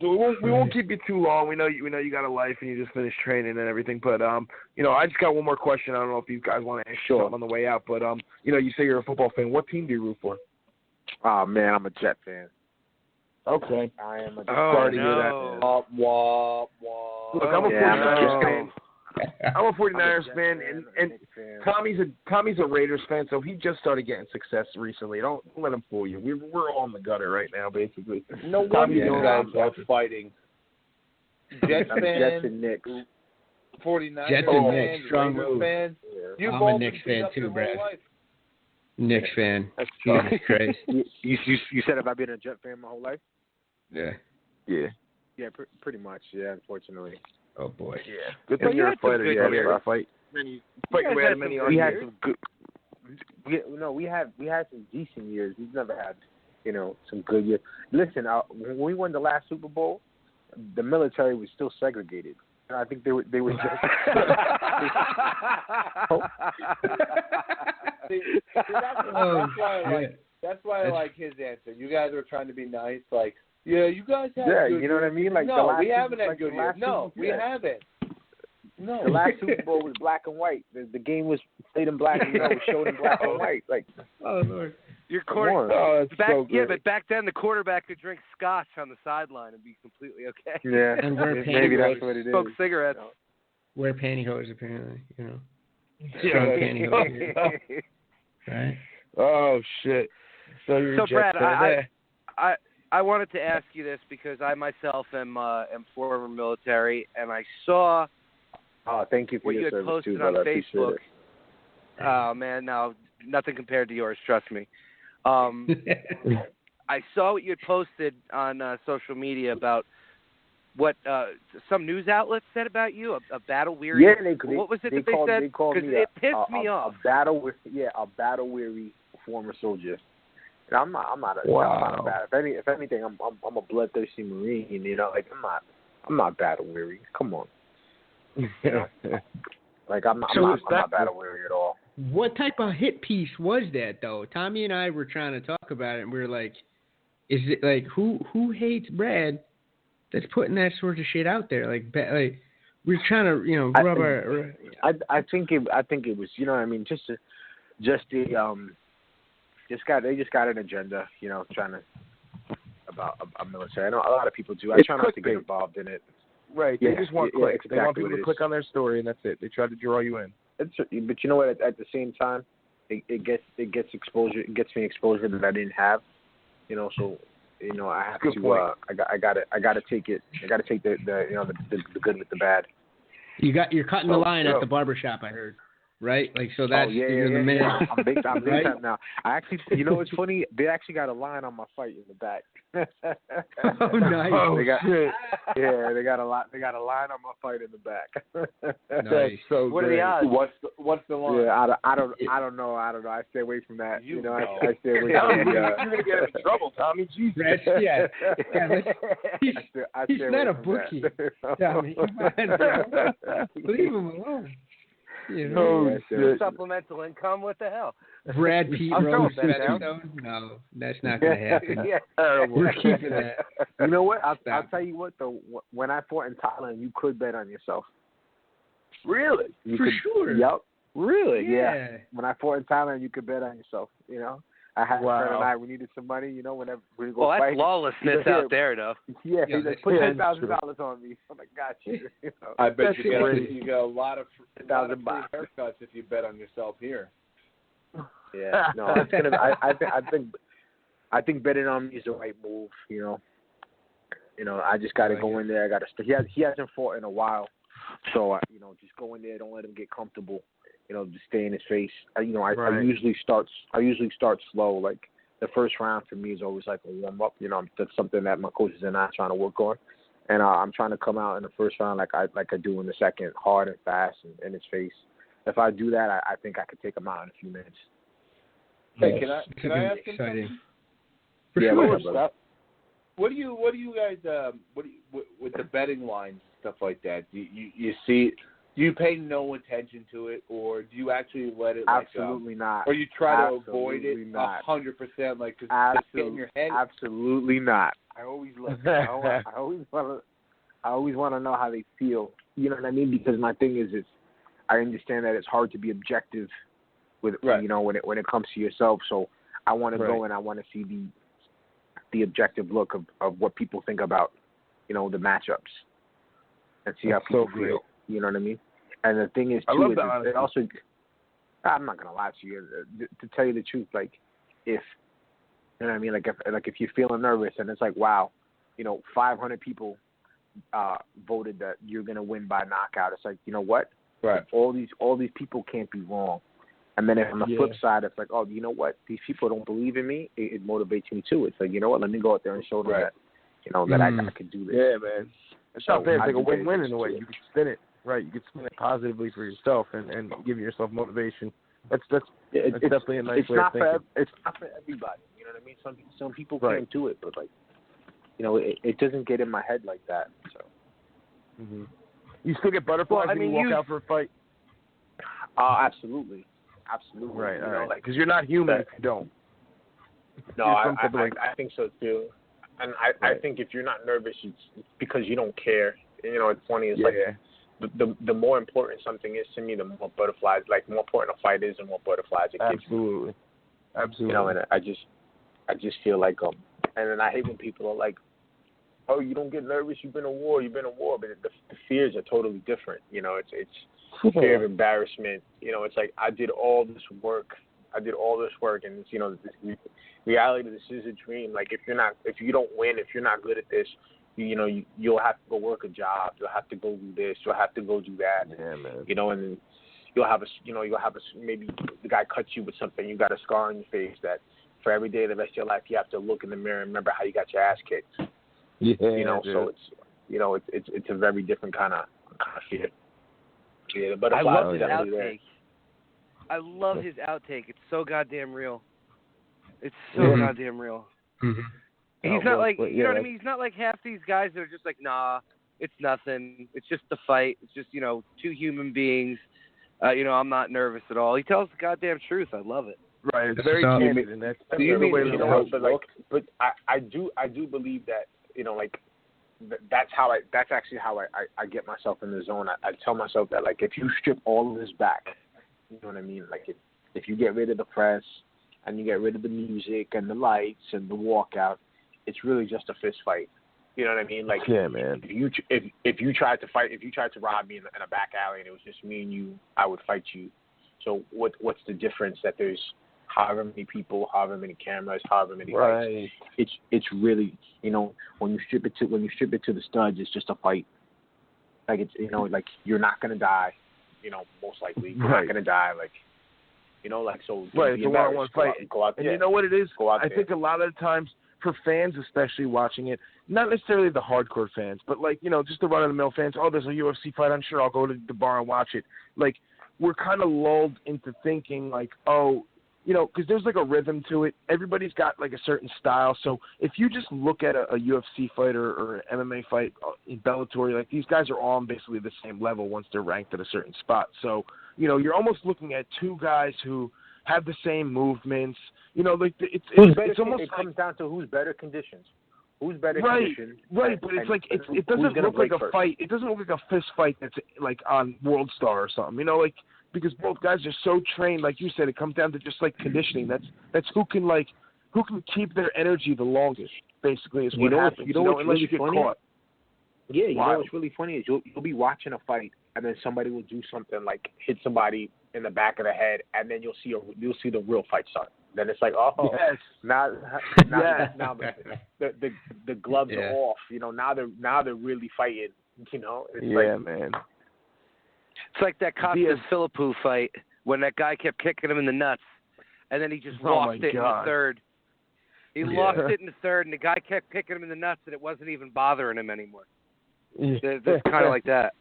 Speaker 1: We won't keep you too long. We know you got a life and you just finished training and everything. But I just got one more question. I don't know if you guys want to ask something on the way out. But you say you're a football fan. What team do you root for?
Speaker 8: Oh man, I'm a Jet fan.
Speaker 1: Okay.
Speaker 8: I am a Jet
Speaker 1: fan. Sorry to hear that.
Speaker 8: Look,
Speaker 1: I'm a 49ers fan. I'm a 49ers fan, and Tommy's a Raiders fan, so he just started getting success recently. Don't let him fool you. We're all in the gutter right now, basically.
Speaker 7: No wonder you guys are fighting. Jets
Speaker 8: and Knicks.
Speaker 7: 49ers
Speaker 5: Jets and Knicks, strong move.
Speaker 7: Fans.
Speaker 5: Yeah. I'm a Knicks fan too, Brad. Knicks fan. That's Jesus Christ.
Speaker 8: You said have I been a Jet fan my whole life?
Speaker 5: Yeah.
Speaker 8: Yeah, pretty much. Yeah, unfortunately.
Speaker 5: Oh boy.
Speaker 1: Yeah. Good thing you're a fighter. You had fight. We had some good.
Speaker 8: We had some decent years. We've never had, some good years. Listen, when we won the last Super Bowl, the military was still segregated. And I think they were just.
Speaker 7: That's why I like his answer. You guys were trying to be nice, like. Yeah, you guys have good
Speaker 8: you know what I mean? Like
Speaker 7: no, we haven't had good years. No, we haven't. No.
Speaker 8: The last Super Bowl was black and white. The game was played in black and was shown in black and white. Like,
Speaker 5: oh Lord.
Speaker 6: Your quarterback.
Speaker 1: But
Speaker 6: back then the quarterback could drink scotch on the sideline and be completely okay.
Speaker 8: Yeah,
Speaker 5: and wear
Speaker 8: maybe that's what it is.
Speaker 6: Smoke cigarettes.
Speaker 5: Wear pantyhose, apparently.
Speaker 1: Yeah,
Speaker 5: pantyhose. Right.
Speaker 1: Oh shit. So
Speaker 6: Brad, I wanted to ask you this because I myself am former military, and I saw
Speaker 8: thank you for
Speaker 6: what
Speaker 8: your
Speaker 6: you had
Speaker 8: service
Speaker 6: posted
Speaker 8: too,
Speaker 6: on
Speaker 8: brother.
Speaker 6: Facebook. Oh man, no, nothing compared to yours. Trust me. I saw what you had posted on social media about what some news outlets said about you, a battle weary.
Speaker 8: Yeah,
Speaker 6: what was it
Speaker 8: they
Speaker 6: that they
Speaker 8: called,
Speaker 6: said?
Speaker 8: They called me
Speaker 6: it pissed me off.
Speaker 8: A battle weary former soldier. And I'm not a bad. If anything, I'm a bloodthirsty Marine. I'm not battle weary. Come on. Like I'm not battle weary at all.
Speaker 5: What type of hit piece was that though? Tommy and I were trying to talk about it, and we were like, "Is it like who hates Brad? That's putting that sort of shit out there. Like we're trying to rub our."
Speaker 8: I think it was, you know what I mean, just the they just got an agenda, trying to about a military. I know a lot of people do. I try not to get involved in it.
Speaker 1: Right. They just want clicks. They want people to click on their story, and that's it. They try to draw you in.
Speaker 8: But you know what? At the same time, it gets exposure. It gets me exposure that I didn't have. So I have to. I gotta take it. I gotta take the good with the bad.
Speaker 5: You're cutting the line at the barbershop, I heard. Right? Like, so that's the minute.
Speaker 8: I'm big time now. I actually, it's funny. They actually got a line on my fight in the back.
Speaker 5: Oh, nice.
Speaker 8: They got a lot. They got a line on my fight in the back.
Speaker 5: Nice.
Speaker 1: So
Speaker 6: what are the odds?
Speaker 7: What's the line?
Speaker 8: Yeah, I don't know. I stay away from that. I stay away from
Speaker 1: that. You're gonna get in trouble, Tommy. Jesus.
Speaker 5: He's not a bookie. Tommy, come on, bro. Leave him alone.
Speaker 6: Supplemental income? What the hell?
Speaker 5: Brad Pitt Rose Featherstone? No, that's not going to happen. We're keeping that.
Speaker 8: You know what? I'll tell you what, though. When I fought in Thailand, you could bet on yourself.
Speaker 1: Really?
Speaker 5: Sure.
Speaker 8: Yep. Really?
Speaker 5: Yeah.
Speaker 8: When I fought in Thailand, you could bet on yourself. I had a friend and I. We needed some money. Whenever we go fight.
Speaker 6: Well, that's lawlessness out there, though.
Speaker 8: Yeah. He's like, put $10,000 on me. I'm like, got you.
Speaker 7: I bet you get a lot of free haircuts if you bet on yourself here.
Speaker 8: Yeah. No, it's gonna. I think betting on me is the right move. I just got to go in there. I got to. He hasn't fought in a while, so just go in there. Don't let him get comfortable. Just stay in his face. I usually start slow. Like the first round for me is always like a warm up. That's something that my coaches and I are trying to work on. And I'm trying to come out in the first round like I do in the second, hard and fast and in his face. If I do that, I think I could take him out in a few minutes.
Speaker 7: Hey, can I ask him something?
Speaker 5: For sure.
Speaker 7: What do you guys with the betting lines and stuff like that? Do you see? Do you pay no attention to it, or do you actually let it?
Speaker 8: Absolutely not.
Speaker 7: Or you try to avoid it 100%, like because it's getting in your head.
Speaker 8: Absolutely not. I always look. I always want to know how they feel. You know what I mean? Because my thing is I understand that it's hard to be objective with when it comes to yourself. So I want to go and I want to see the objective look of what people think about the matchups and see how people feel. You know what I mean? And the thing is, too, it also, I'm not going to lie to you. To tell you the truth, like, if, you know what I mean? Like if you're feeling nervous and it's like, wow, 500 people voted that you're going to win by knockout. It's like, you know what?
Speaker 7: Right.
Speaker 8: All these people can't be wrong. And then on the flip side, it's like, oh, you know what? These people don't believe in me. It motivates me, too. It's like, you know what? Let me go out there and show them that, that I can do this.
Speaker 1: Yeah, man. It's not fair. It's like a win-win in a way. You can spin it. Right, you can spin it positively for yourself and give yourself motivation. That's definitely a nice way of thinking.
Speaker 8: It's not for everybody. You know what I mean? Some people can't do it, but it doesn't get in my head like that. So.
Speaker 1: Mm-hmm. You still get butterflies when you walk out for a fight?
Speaker 8: Absolutely.
Speaker 1: Right, all right. Because you're not human if you don't.
Speaker 8: No, I think so too. And I think if you're not nervous, it's because you don't care. It's funny. It's like. The more important something is to me, the more butterflies, like more important a fight is, the more butterflies it gives.
Speaker 1: Absolutely.
Speaker 8: And I just feel like and then I hate when people are like, oh, you don't get nervous, you've been in war, but the fears are totally different. It's fear of embarrassment. It's like I did all this work, and this reality. This is a dream. Like if you don't win, if you're not good at this. You'll have to go work a job. You'll have to go do this. You'll have to go do that.
Speaker 1: Yeah, man.
Speaker 8: And then you'll have maybe the guy cuts you with something. You got a scar on your face that for every day of the rest of your life you have to look in the mirror and remember how you got your ass kicked.
Speaker 1: Yeah.
Speaker 8: So it's a very different kind of fear. Yeah, but
Speaker 6: I love his outtake. I love his outtake. It's so goddamn real. It's so goddamn real.
Speaker 5: Mm-hmm.
Speaker 6: He's not like, you know what I mean? He's not like half these guys that are just like, nah, it's nothing. It's just the fight. It's just, two human beings. I'm not nervous at all. He tells the goddamn truth. I love it.
Speaker 1: Right. It's very candid, and that's the way to help.
Speaker 8: But I do believe that, that's actually how I get myself in the zone. I tell myself that, like, if you strip all of this back, you know what I mean? Like, if you get rid of the press and you get rid of the music and the lights and the walkout, it's really just a fist fight. You know what I mean? Like,
Speaker 1: yeah, man.
Speaker 8: If you tried to rob me in a back alley and it was just me and you, I would fight you. So what's the difference that there's however many people, however many cameras, however many lights? It's really, you know, when you strip it to the studs, it's just a fight. Like, it's, you know, like, you're not gonna die, you know, most likely you're not gonna die, like, you know, like, so
Speaker 1: it's a one-on-one fight. And you know what it is? I think a lot of the times, for fans especially watching it, not necessarily the hardcore fans, but, like, you know, just the run-of-the-mill fans, oh, there's a UFC fight, I'm sure I'll go to the bar and watch it. Like, we're kind of lulled into thinking, like, oh, you know, because there's, like, a rhythm to it. Everybody's got, like, a certain style. So if you just look at a UFC fight or an MMA fight in Bellator, like, these guys are all on basically the same level once they're ranked at a certain spot. So, you know, you're almost looking at two guys who have the same movements. You know, like, it's almost
Speaker 8: it comes down to who's better conditioned. Who's better conditioned?
Speaker 1: Right, but it's like it doesn't look like a fight. It doesn't look like a fist fight that's like on World Star or something. You know, like, because both guys are so trained. Like you said, it comes down to just like conditioning. That's who can keep their energy the longest. Basically, is what happens. Unless you get caught.
Speaker 8: Yeah, you know what's really funny is you'll be watching a fight and then somebody will do something like hit somebody in the back of the head, and then you'll see the real fight start. Then it's like, oh,
Speaker 1: yes.
Speaker 8: now the gloves are off. You know, now they're really fighting. You know, it's
Speaker 1: man.
Speaker 6: It's like that Costas Philippou fight when that guy kept kicking him in the nuts, and then he just lost it in the third. He lost it in the third, and the guy kept kicking him in the nuts, and it wasn't even bothering him anymore. It's kind of like that.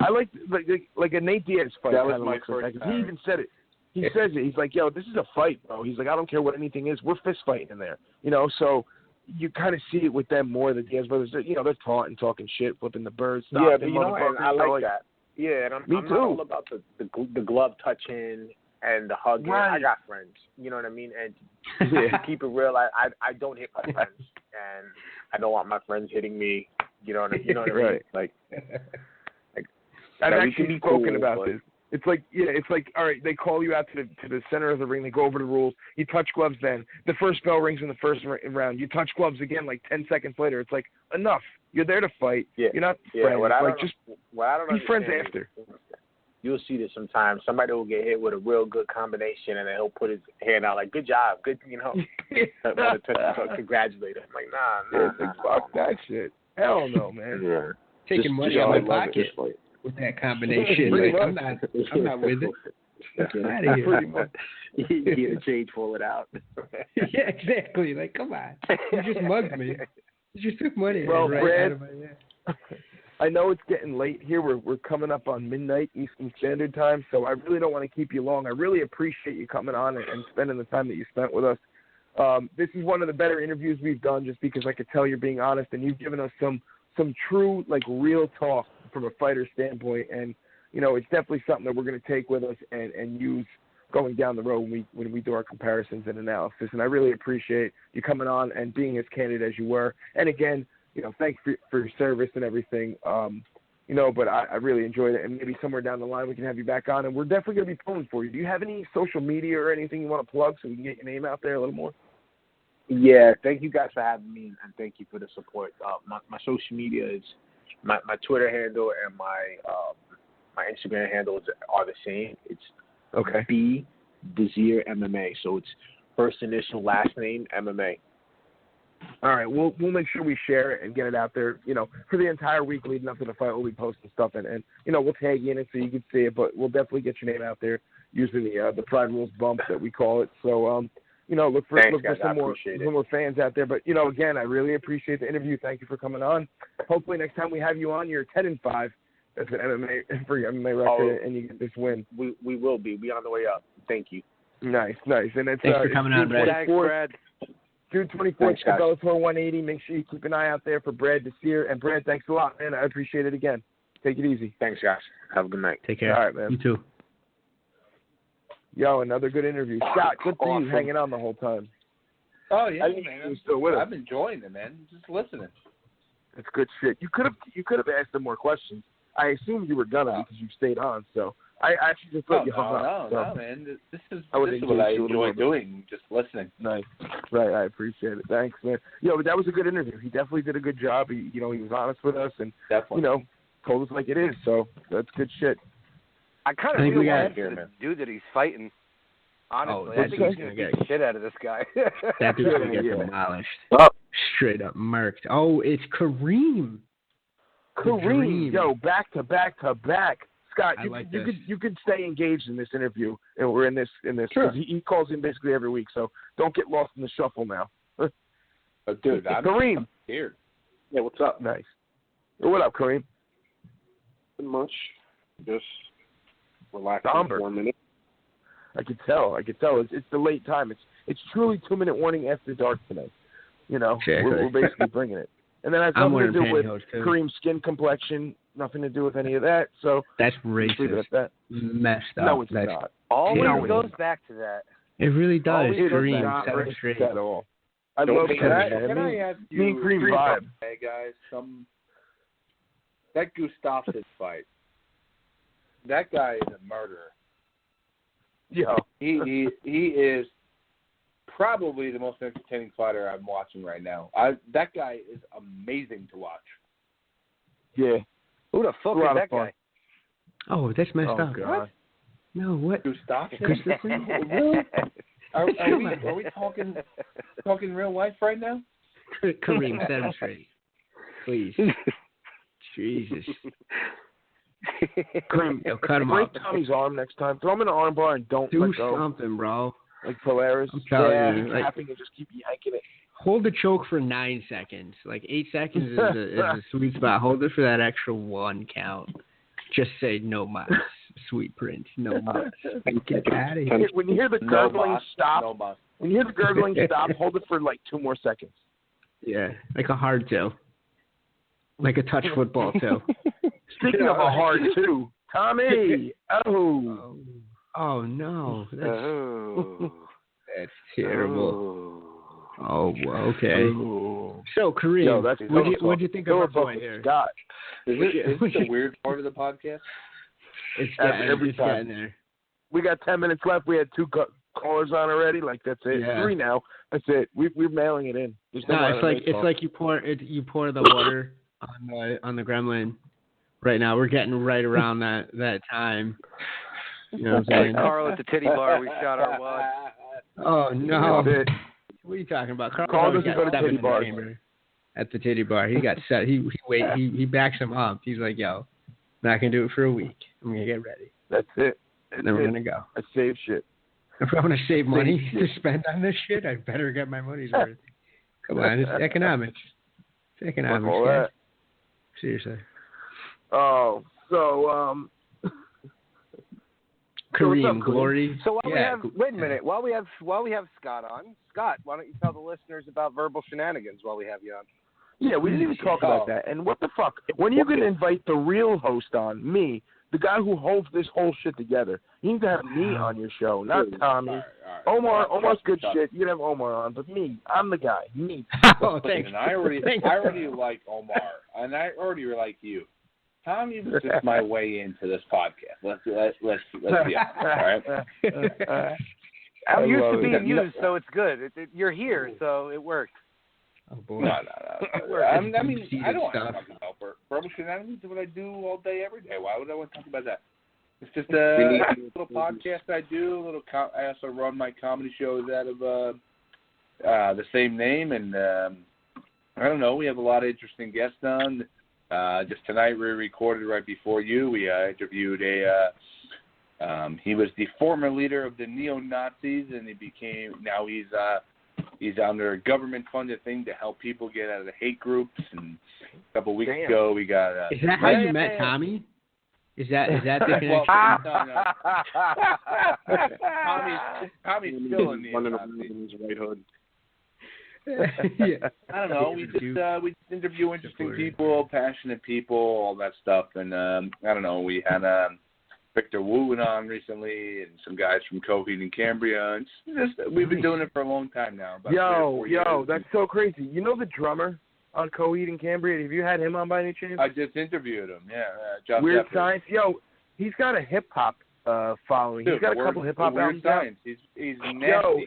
Speaker 1: I like a Nate Diaz fight.
Speaker 7: That was my first time.
Speaker 1: He even said it. He says it. He's like, yo, this is a fight, bro. He's like, I don't care what anything is. We're fist fighting in there. You know, so you kind of see it with them more. The Diaz brothers, you know, they're taunting, talking shit, flipping the birds.
Speaker 8: Yeah, but you know, and I like that. Yeah, and I'm
Speaker 1: too.
Speaker 8: Not all about the glove touching and the hugging.
Speaker 1: Right.
Speaker 8: I got friends. You know what I mean? And to keep it real, I don't hit my friends, and I don't want my friends hitting me. You know what I mean?
Speaker 1: Right.
Speaker 8: Like
Speaker 1: I've actually spoken about this. It's like, all right, they call you out to the center of the ring. They go over the rules. You touch gloves then. The first bell rings in the first round. You touch gloves again like 10 seconds later. It's like, enough. You're there to fight.
Speaker 8: Yeah.
Speaker 1: You're not friends.
Speaker 8: What I don't
Speaker 1: be friends after.
Speaker 8: You'll see this sometimes. Somebody will get hit with a real good combination, and then he'll put his hand out like, good job. Good, you know. Congratulate him. I'm like, nah.
Speaker 1: Fuck that shit. Hell no, man.
Speaker 5: Yeah. Taking money out of my pocket with that combination. Like, I'm not with it. Get out of here.
Speaker 8: Pretty much. You get a change, pull it out.
Speaker 5: Yeah, exactly. Like, come on. You just mugged me. You just took money
Speaker 1: out
Speaker 5: of my head.
Speaker 1: I know it's getting late here. We're coming up on midnight Eastern Standard Time, so I really don't want to keep you long. I really appreciate you coming on and spending the time that you spent with us. This is one of the better interviews we've done just because I could tell you're being honest, and you've given us some true, like, real talk from a fighter standpoint. And, you know, it's definitely something that we're going to take with us and use going down the road when we do our comparisons and analysis. And I really appreciate you coming on and being as candid as you were. And, again, you know, thanks for your service and everything. You know, but I really enjoyed it. And maybe somewhere down the line we can have you back on. And we're definitely going to be pulling for you. Do you have any social media or anything you want to plug so we can get your name out there a little more?
Speaker 8: Yeah, thank you guys for having me, and thank you for the support. My social media is my Twitter handle and my Instagram handles are the same. It's B Desir MMA. So it's first initial, last name MMA.
Speaker 1: All right, we'll make sure we share it and get it out there. You know, for the entire week leading up to the fight, we'll be posting stuff and you know, we'll tag you in it so you can see it. But we'll definitely get your name out there using the Pride Rules bump that we call it. So you know, look for some more fans out there. But, you know, again, I really appreciate the interview. Thank you for coming on. Hopefully next time we have you on, you're 10-5. That's an MMA for your MMA record, and you get this win.
Speaker 8: We will be. We're on the way up. Thank you.
Speaker 1: Nice. And it's
Speaker 5: thanks for coming on, Brad.
Speaker 6: Thanks, Brad.
Speaker 1: June 24th at Bellator 180. Make sure you keep an eye out there for Brad Desir. And Brad, thanks a lot, man. I appreciate it again. Take it easy.
Speaker 8: Thanks, guys. Have a good night.
Speaker 5: Take care.
Speaker 1: All right, man.
Speaker 5: You too.
Speaker 1: Yo, another good interview. Scott, good for you hanging on the whole time.
Speaker 7: Oh yeah, man.
Speaker 1: I'm still with us.
Speaker 7: I'm enjoying it, man. Just listening.
Speaker 1: That's good shit. You could have asked them more questions. I assumed you were gonna because you stayed on. So I actually just thought you hung up.
Speaker 7: No, man. This is what I enjoy doing, just listening.
Speaker 1: Nice. Right, I appreciate it. Thanks, man. But that was a good interview. He definitely did a good job. He was honest with us and, told us like it is. So that's good shit.
Speaker 6: I kind of feel bad for the dude that he's fighting. Honestly, I think he's going to get the shit out of this guy.
Speaker 5: That dude's going to get demolished. Straight up murked. Oh, it's Kareem.
Speaker 1: Yo, back to back to back. Scott, you could stay engaged in this interview, and we're in this.
Speaker 7: Sure.
Speaker 1: He calls in basically every week, so don't get lost in the shuffle now.
Speaker 7: Dude,
Speaker 1: Kareem.
Speaker 7: Here.
Speaker 9: Yeah, what's up?
Speaker 1: Nice. What up, Kareem?
Speaker 9: Not much. Just relaxing
Speaker 1: Somber.
Speaker 9: for 1 minute.
Speaker 1: I could tell. It's the late time. It's truly 2-minute warning after dark tonight. We're basically bringing it. And then it has nothing to do with Kareem's skin complexion, nothing to do with any of that. So
Speaker 5: that's racist.
Speaker 1: Leave it at that.
Speaker 5: Messed up.
Speaker 1: No, it's not.
Speaker 6: Always goes back to that.
Speaker 5: It really does.
Speaker 1: Kareem, not racist at all. I love Kareem.
Speaker 7: Can I ask you,
Speaker 1: me and Kareem vibe.
Speaker 7: Hey guys, that Gustafsson fight. That guy is a murderer.
Speaker 1: Yeah.
Speaker 7: He is probably the most entertaining fighter I'm watching right now. That guy is amazing to watch.
Speaker 1: Yeah.
Speaker 6: Who the fuck is that guy?
Speaker 5: Oh, that's messed up.
Speaker 1: God.
Speaker 5: What? No, what?
Speaker 7: Gustafsson? Really? Are we talking real life right now?
Speaker 5: Kareem, set him straight. Please. Jesus.
Speaker 1: Kareem,
Speaker 5: cut him
Speaker 1: break
Speaker 5: off.
Speaker 1: Tommy's arm next time. Throw him in an arm bar and don't
Speaker 5: do
Speaker 1: let go.
Speaker 5: something, bro.
Speaker 1: Like Polaris.
Speaker 5: I'm telling you.
Speaker 1: Tapping and just keep yanking it.
Speaker 5: Hold the choke for 9 seconds. Like 8 seconds is a sweet spot. Hold it for that extra 1 count. Just say no mas, sweet prince, no mas. Get out of here.
Speaker 1: When you hear the gurgling stop, when you hear the gurgling stop, hold it for like 2 more seconds.
Speaker 5: Yeah, like a hard toe. Like a touch football toe.
Speaker 1: Speaking of a hard two, Tommy.
Speaker 5: Oh no. That's terrible. Oh, okay. So, Kareem, what'd you think of our boy here?
Speaker 1: Scott.
Speaker 7: Is this the weird part of the podcast?
Speaker 5: It's
Speaker 1: every time.
Speaker 5: There.
Speaker 1: We got 10 minutes left. We had 2 callers on already. Like, that's it.
Speaker 5: Yeah.
Speaker 1: 3 now. That's it. We're mailing it in.
Speaker 5: It's like you pour the water on the gremlin. Right now, we're getting right around that time. You know what I'm saying?
Speaker 6: Carl at the titty bar, we shot our wad.
Speaker 5: Oh no! What are you talking about?
Speaker 1: Carl doesn't go to titty bar.
Speaker 5: At the titty bar, he got set. He backs him up. He's like, "Yo, I'm not gonna do it for a week. I'm gonna get ready.
Speaker 1: That's it.
Speaker 5: And then we're gonna go.
Speaker 1: I save shit.
Speaker 5: If I want to save money to spend on this shit, I better get my money's worth. Come on, it's economics. It's economics.
Speaker 1: All that.
Speaker 5: Seriously.
Speaker 1: Oh, so
Speaker 5: Kareem, Glory.
Speaker 6: So wait a minute. While we have Scott on, Scott, why don't you tell the listeners about verbal shenanigans while we have you on?
Speaker 1: Yeah, we didn't even talk about that. And what the fuck? When are you going to invite the real host on, me, the guy who holds this whole shit together? You need to have me on your show, not Tommy. All right. Omar's good shit. You can have Omar on, but me, I'm the guy. Me.
Speaker 5: Oh, thanks.
Speaker 7: And I already like Omar, and I already like you. Tommy was just my way into this podcast. Let's be honest, all right?
Speaker 6: I'm used to being used, so it's good. You're here, so it works.
Speaker 5: Oh boy.
Speaker 7: No. I don't want to talk about verbal shenanigans. It's what I do all day, every day. Why would I want to talk about that? It's just a little podcast I do. I also run my comedy shows out of the same name, and I don't know. We have a lot of interesting guests on. Just tonight, we recorded right before you. We interviewed he was the former leader of the neo-Nazis, and he's under a government-funded thing to help people get out of the hate groups. And a couple of weeks ago, we got.
Speaker 5: Is that how you met Tommy? Is that the connection?
Speaker 7: Tommy's still in the
Speaker 9: right hood.
Speaker 5: Yeah.
Speaker 7: I don't know. We just interview interesting people, passionate people, all that stuff, and I don't know. We had Victor Wu on recently, and some guys from Coheed and Cambria. We've been doing it for a long time now.
Speaker 1: Yo, that's so crazy. You know the drummer on Coheed and Cambria? Have you had him on by any chance?
Speaker 7: I just interviewed him. Yeah, Josh
Speaker 1: Weird
Speaker 7: Shepard.
Speaker 1: Science. Yo, he's got a hip hop following.
Speaker 7: Dude,
Speaker 1: he's got a couple hip hop
Speaker 7: Weird
Speaker 1: albums out.
Speaker 7: Science. He's nasty.
Speaker 1: Yo,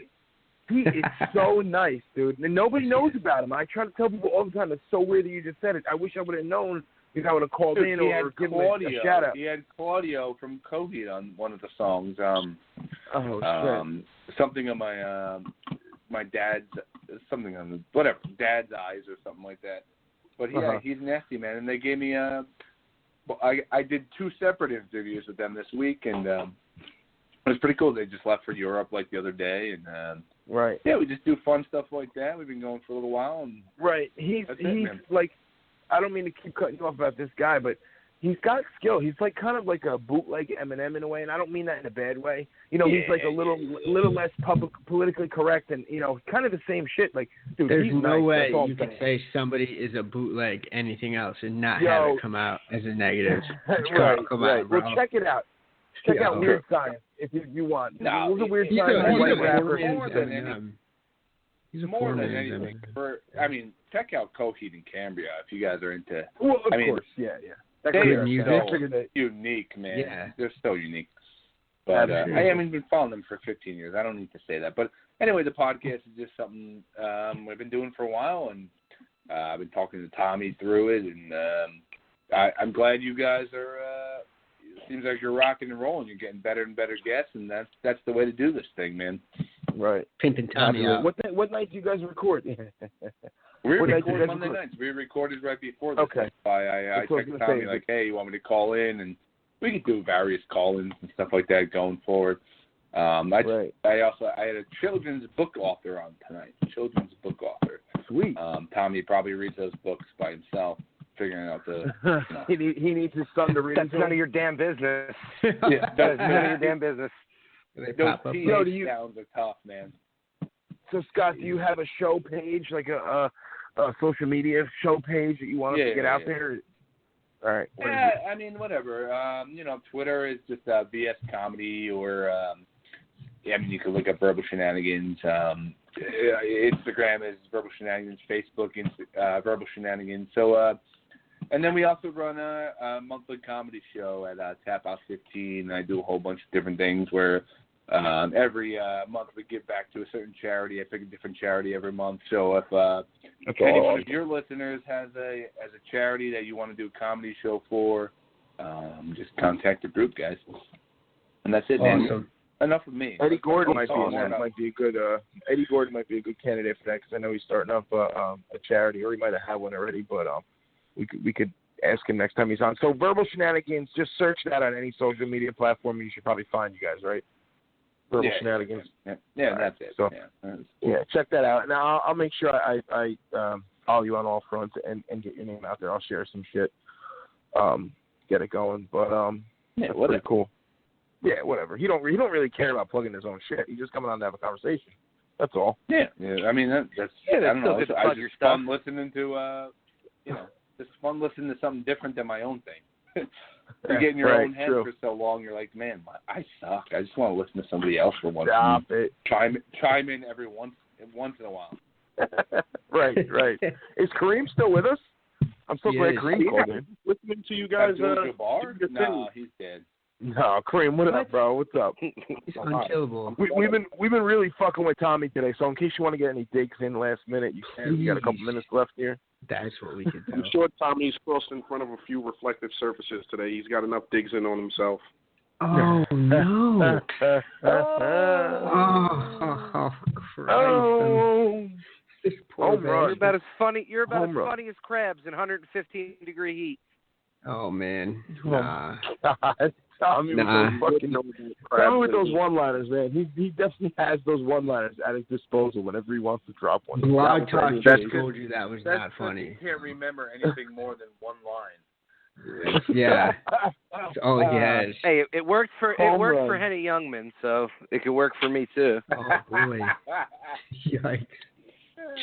Speaker 1: he is so nice, dude. And nobody knows about him. I try to tell people all the time. It's so weird that you just said it. I wish I would have known because I would have called in or given him a shout out.
Speaker 7: He had Claudio from Coheed on one of the songs. Something on my dad's something on the whatever Dad's Eyes or something like that. But yeah, he's nasty, man. And they gave me I did 2 separate interviews with them this week, and it was pretty cool. They just left for Europe like the other day, and
Speaker 1: right.
Speaker 7: Yeah, we just do fun stuff like that. We've been going for a little while, and
Speaker 1: right. He's like, I don't mean to keep cutting you off about this guy, but he's got skill. He's like kind of like a bootleg Eminem in a way, and I don't mean that in a bad way. You know, he's like a little less politically correct, and you know, kind of the same shit. Like, dude,
Speaker 5: there's
Speaker 1: he's
Speaker 5: no
Speaker 1: nice.
Speaker 5: way you can say somebody is a bootleg anything else and not have it come out as a negative.
Speaker 1: Right. Well, check it out. Check out Weird Science if you want.
Speaker 7: No,
Speaker 1: Weird Science.
Speaker 5: He's a
Speaker 7: more than anything. Check out Coheed and Cambria if you guys are into.
Speaker 1: Well, of course, yeah.
Speaker 7: They are so unique, man.
Speaker 5: Yeah.
Speaker 7: They're so unique. But I haven't been following them for 15 years. I don't need to say that. But anyway, the podcast is just something we've been doing for a while, and I've been talking to Tommy through it, and I'm glad you guys are. It seems like you're rocking and rolling. You're getting better and better guests, and that's the way to do this thing, man.
Speaker 1: Right.
Speaker 5: Pimping Tommy out.
Speaker 1: What night do you guys record?
Speaker 7: We record Monday nights. We recorded right before this.
Speaker 1: Okay.
Speaker 7: I texted Tommy like, hey, you want me to call in? And we could do various call-ins and stuff like that going forward. I had a children's book author on tonight. Children's book author.
Speaker 1: Sweet.
Speaker 7: Tommy probably reads those books by himself, figuring out the.
Speaker 1: He needs his son to read.
Speaker 6: That's none of your damn business.
Speaker 7: Yeah,
Speaker 6: that's none of your damn business.
Speaker 7: Those teenage sounds are tough, man.
Speaker 1: So Scott, do you have a show page, like a social media show page that you want us to get out there? All right.
Speaker 7: Yeah, I mean, whatever. Twitter is just BS Comedy, or you can look up Verbal Shenanigans. Instagram is Verbal Shenanigans. Facebook is Verbal Shenanigans. So, and then we also run a monthly comedy show at Tap House 15. I do a whole bunch of different things where every month we give back to a certain charity. I pick a different charity every month. So if anyone of your listeners has a charity that you want to do a comedy show for, just contact the group, guys. And that's it, man.
Speaker 5: Awesome.
Speaker 1: Enough of me. Eddie Gordon might be a good. Eddie Gordon might be a good candidate for that because I know he's starting up a charity, or he might have had one already. But we could ask him next time he's on. So Verbal Shenanigans, just search that on any social media platform. You should probably find you guys, right? Verbal Shenanigans.
Speaker 7: Yeah, that's it.
Speaker 1: So, check that out. Now I'll make sure I follow you on all fronts and get your name out there. I'll share some shit, get it going. But that's pretty cool. Yeah, whatever. He don't really care about plugging his own shit. He's just coming on to have a conversation. That's all.
Speaker 7: Yeah. I mean that's I don't know. It's just fun listening to just fun listening to something different than my own thing. You get in your own head for so long, you're like, man, I suck. I just want to listen to somebody else for once.
Speaker 1: Stop it.
Speaker 7: Chime in every once in a while.
Speaker 1: Right. Is Kareem still with us? I'm so glad Kareem called in.
Speaker 9: Listening to you guys.
Speaker 7: No, he's dead.
Speaker 1: No, Kareem, what up, bro? What's up?
Speaker 5: He's unkillable.
Speaker 1: We've been really fucking with Tommy today. So in case you want to get any digs in last minute, you can. We got a couple minutes left here.
Speaker 5: That's what we could do.
Speaker 9: I'm sure Tommy's crossed in front of a few reflective surfaces today. He's got enough digs in on himself.
Speaker 5: Oh no! Christ!
Speaker 1: Oh,
Speaker 5: this poor man.
Speaker 6: You're about as funny as crabs in 115-degree heat.
Speaker 5: Oh man!
Speaker 1: Nah. God. Tommy with those one-liners, man. He definitely has those one-liners at his disposal whenever he wants to drop one.
Speaker 5: Blog Talk just told you that was not funny.
Speaker 7: He can't remember anything more than one line.
Speaker 5: Yeah, that's all he has.
Speaker 6: Hey, it worked for Henny Youngman, so it could work for me too.
Speaker 5: Oh boy! Yikes!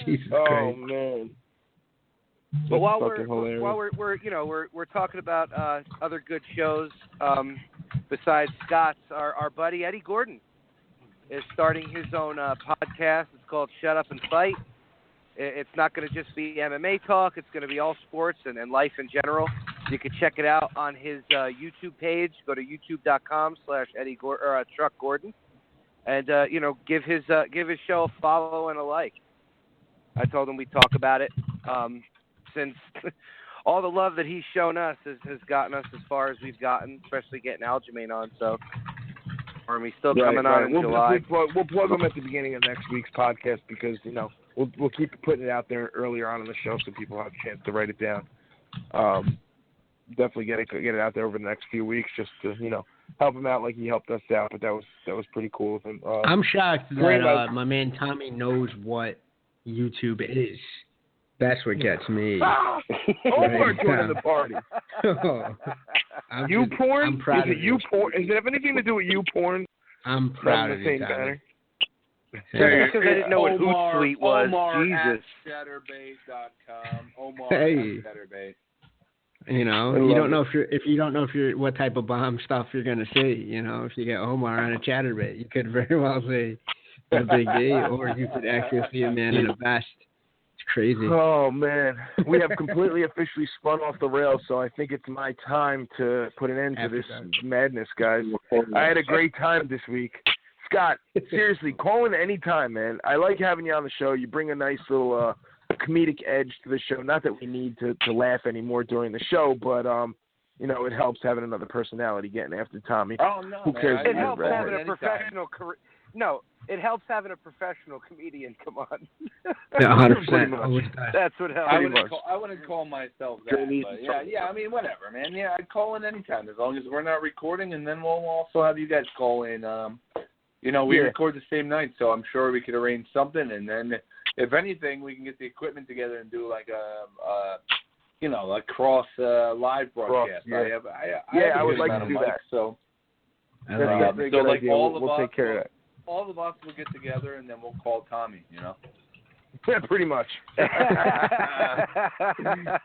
Speaker 5: Jesus Christ!
Speaker 1: Oh man!
Speaker 6: But while we're talking about other good shows, besides Scott's, our buddy Eddie Gordon is starting his own podcast. It's called Shut Up and Fight. It's not going to just be MMA talk. It's going to be all sports and life in general. You can check it out on his YouTube page. Go to youtube.com/Truck Gordon, and give his show a follow and a like. I told him we'd talk about it since all the love that he's shown us has gotten us as far as we've gotten, especially getting Aljamain on. So, he's still coming on in July.
Speaker 1: We'll plug him at the beginning of next week's podcast because we'll keep putting it out there earlier on in the show so people have a chance to write it down. Definitely get it out there over the next few weeks just to help him out like he helped us out. But that was pretty cool of him.
Speaker 5: I'm shocked that my man Tommy knows what YouTube is. That's what gets me.
Speaker 1: Omar joining the party. YouPorn?
Speaker 5: I'm proud
Speaker 1: Is it YouPorn? Does it have anything to do with YouPorn?
Speaker 5: I'm proud of you, Tommy.
Speaker 6: Because I didn't know what Hootsuite was.
Speaker 7: Omar
Speaker 6: Jesus.
Speaker 7: At Chatterbait.com. Omar
Speaker 5: Hey.
Speaker 7: at Chatterbait.
Speaker 5: You don't know if you're what type of bomb stuff you're gonna see. If you get Omar on a Chatterbait, you could very well see a Big D, or you could actually see a man in a vest. It's crazy.
Speaker 1: Oh man, we have completely officially spun off the rails, so I think it's my time to put an end to this madness, guys. I had a great time this week. Scott, seriously, call in any time, man. I like having you on the show. You bring a nice little comedic edge to the show. Not that we need to laugh anymore during the show, but it helps having another personality getting after Tommy.
Speaker 7: Oh no,
Speaker 1: who cares?
Speaker 6: It helps having a professional career. No, it helps having a professional comedian. Come on.
Speaker 5: 100%.
Speaker 6: That's what helps.
Speaker 7: I wouldn't call myself that. But yeah. I mean, whatever, man. Yeah, I'd call in anytime as long as we're not recording, and then we'll also have you guys call in. We record the same night, so I'm sure we could arrange something, and then if anything, we can get the equipment together and do like a cross live broadcast.
Speaker 1: I would like to do that.
Speaker 7: So,
Speaker 1: we'll take care of that.
Speaker 7: All of us will get together, and then we'll call Tommy.
Speaker 1: Yeah, pretty much.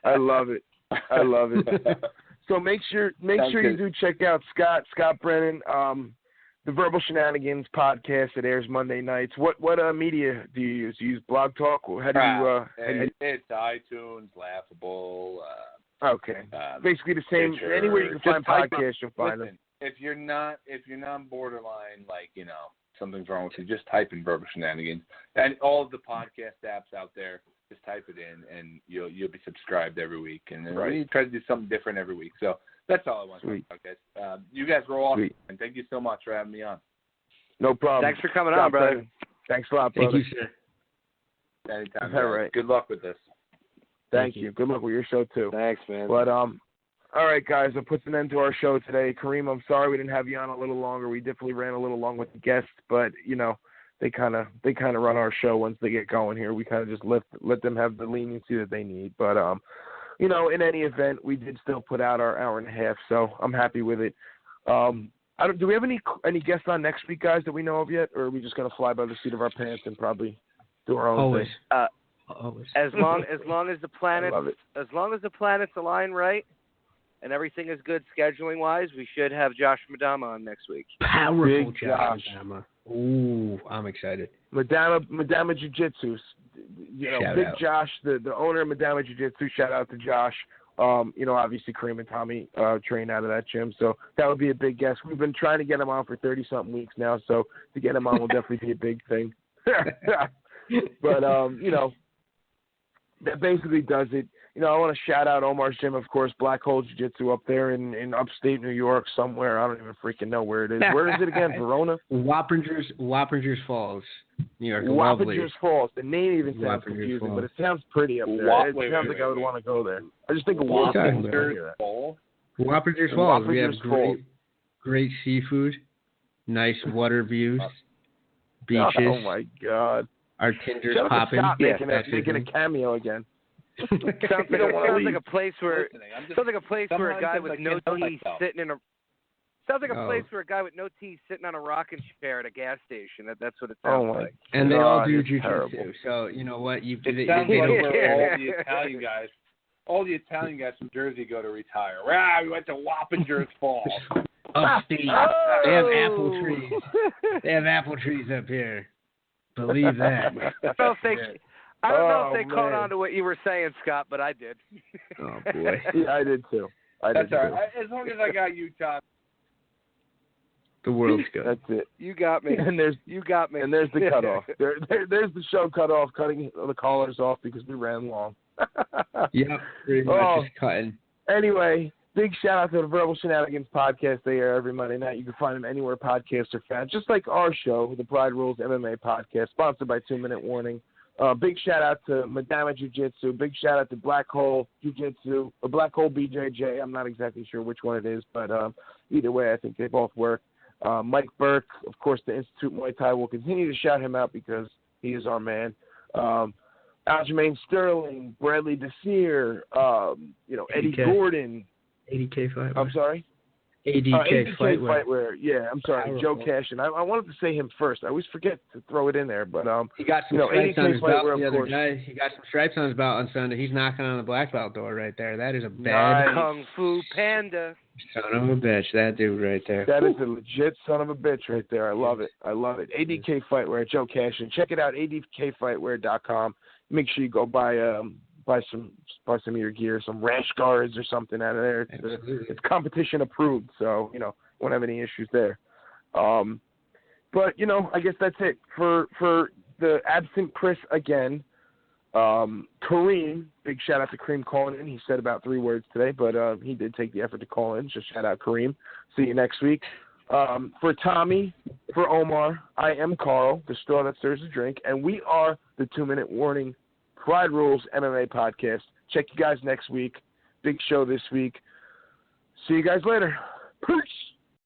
Speaker 1: I love it. So make sure you do check out Scott Brennan, the Verbal Shenanigans podcast that airs Monday nights. What media do you use? Do you use Blog Talk? How do you?
Speaker 7: It's iTunes, Laughable.
Speaker 1: Okay. Basically the same. Stitcher. Anywhere you can find podcasts, you'll find them.
Speaker 7: If you're not borderline, something's wrong with you, just type in Verbal Shenanigans, and all of the podcast apps out there. Just type it in, and you'll be subscribed every week. And then we try to do something different every week. So that's all I want to talk about, guys. You guys were awesome, and thank you so much for having me on.
Speaker 1: No problem.
Speaker 6: Thanks for coming on, brother.
Speaker 1: Thanks a lot, brother.
Speaker 5: Thank you, sir.
Speaker 7: Anytime.
Speaker 1: All right.
Speaker 7: Good luck with this.
Speaker 1: Thank you. Good luck with your show too.
Speaker 6: Thanks, man.
Speaker 1: But all right, guys, that puts an end to our show today. Kareem, I'm sorry we didn't have you on a little longer. We definitely ran a little long with the guests, but they kind of run our show once they get going here. We kind of just let them have the leniency that they need. But in any event, we did still put out our hour and a half, so I'm happy with it. Do we have any guests on next week, guys, that we know of yet, or are we just gonna fly by the seat of our pants and probably do our own thing?
Speaker 5: Always.
Speaker 6: As long as the planets align right and everything is good scheduling wise, we should have Josh Madama on next week.
Speaker 5: Powerful Josh Madama. Ooh, I'm excited.
Speaker 1: Madama Jiu-Jitsu. Big
Speaker 5: out.
Speaker 1: Josh, the owner of Madama Jiu-Jitsu. Shout out to Josh. Obviously Kareem and Tommy train out of that gym, so that would be a big guest. We've been trying to get him on for 30-something weeks now, so to get him on will definitely be a big thing. But that basically does it. I want to shout out Omar's gym, of course, Black Hole Jiu-Jitsu up there in upstate New York somewhere. I don't even freaking know where it is. Where is it again? Verona?
Speaker 5: Wappingers Falls, New York.
Speaker 1: Wappingers Falls. The name even sounds confusing, but it sounds pretty up there. It sounds like I would want to go there. I just think of Wappingers Falls.
Speaker 5: Wappingers Falls. We have great seafood, nice water views, beaches.
Speaker 1: Oh my God.
Speaker 5: Our Tinder's popping.
Speaker 6: Making
Speaker 1: a cameo again.
Speaker 6: Sounds like a place where a guy with no teeth sitting in a. Sounds like a place where a guy with no teeth sitting on a rocking chair at a gas station. That's what it sounds like.
Speaker 5: And they all do jiu-jitsu. So you know what?
Speaker 7: It sounds like where all the Italian guys from Jersey go to retire. We went to Wappingers Falls.
Speaker 5: Upstate. They have apple trees. They have apple trees up here. Believe that.
Speaker 6: I don't know if they caught on to what you were saying, Scott, but I did.
Speaker 5: Oh, boy.
Speaker 1: Yeah, I did too.
Speaker 7: That's all right. As long as I got you, Tom.
Speaker 5: The world's good.
Speaker 1: That's it.
Speaker 6: You got me. You got me.
Speaker 1: And there's the cutoff. There's the show cutoff, cutting the callers off because we ran long.
Speaker 5: Yep, pretty much just cutting.
Speaker 1: Anyway, big shout out to the Verbal Shenanigans podcast. They air every Monday night. You can find them anywhere podcasts are found. Just like our show, the Pride Rules MMA podcast, sponsored by 2 Minute Warning. Big shout out to Madama Jiu-Jitsu. Big shout out to Black Hole Jiu-Jitsu or Black Hole BJJ. I'm not exactly sure which one it is, but either way, I think they both work. Mike Burke, of course, the Institute Muay Thai will continue to shout him out because he is our man. Aljamain Sterling, Bradley Desir, Eddie Gordon.
Speaker 5: 80K fight.
Speaker 1: I'm sorry?
Speaker 5: 80K
Speaker 1: Fightwear. Yeah, I'm sorry. Powerful. Joe Cashin. I wanted to say him first. I always forget to throw it in there, but
Speaker 5: he got some stripes on his belt the other day. He got some stripes on his belt on Sunday. He's knocking on the black belt door right there. That is a bad
Speaker 6: Kung Fu Panda.
Speaker 5: Son of a bitch, that dude right there.
Speaker 1: That is a legit son of a bitch right there. I love it. ADK Fightwear, Joe Cashin. Check it out, adkfightwear.com. Make sure you go buy some of your gear, some rash guards or something out of there. It's competition approved, so won't have any issues there. But I guess that's it for the absent Chris again. Kareem, big shout out to Kareem calling in. He said about 3 words today, but he did take the effort to call in. So shout out Kareem. See you next week. For Tommy, for Omar, I am Carl, the straw that stirs the drink, and we are the 2 Minute Warning Pride Rules MMA podcast. Check you guys next week. Big show this week. See you guys later. Peace.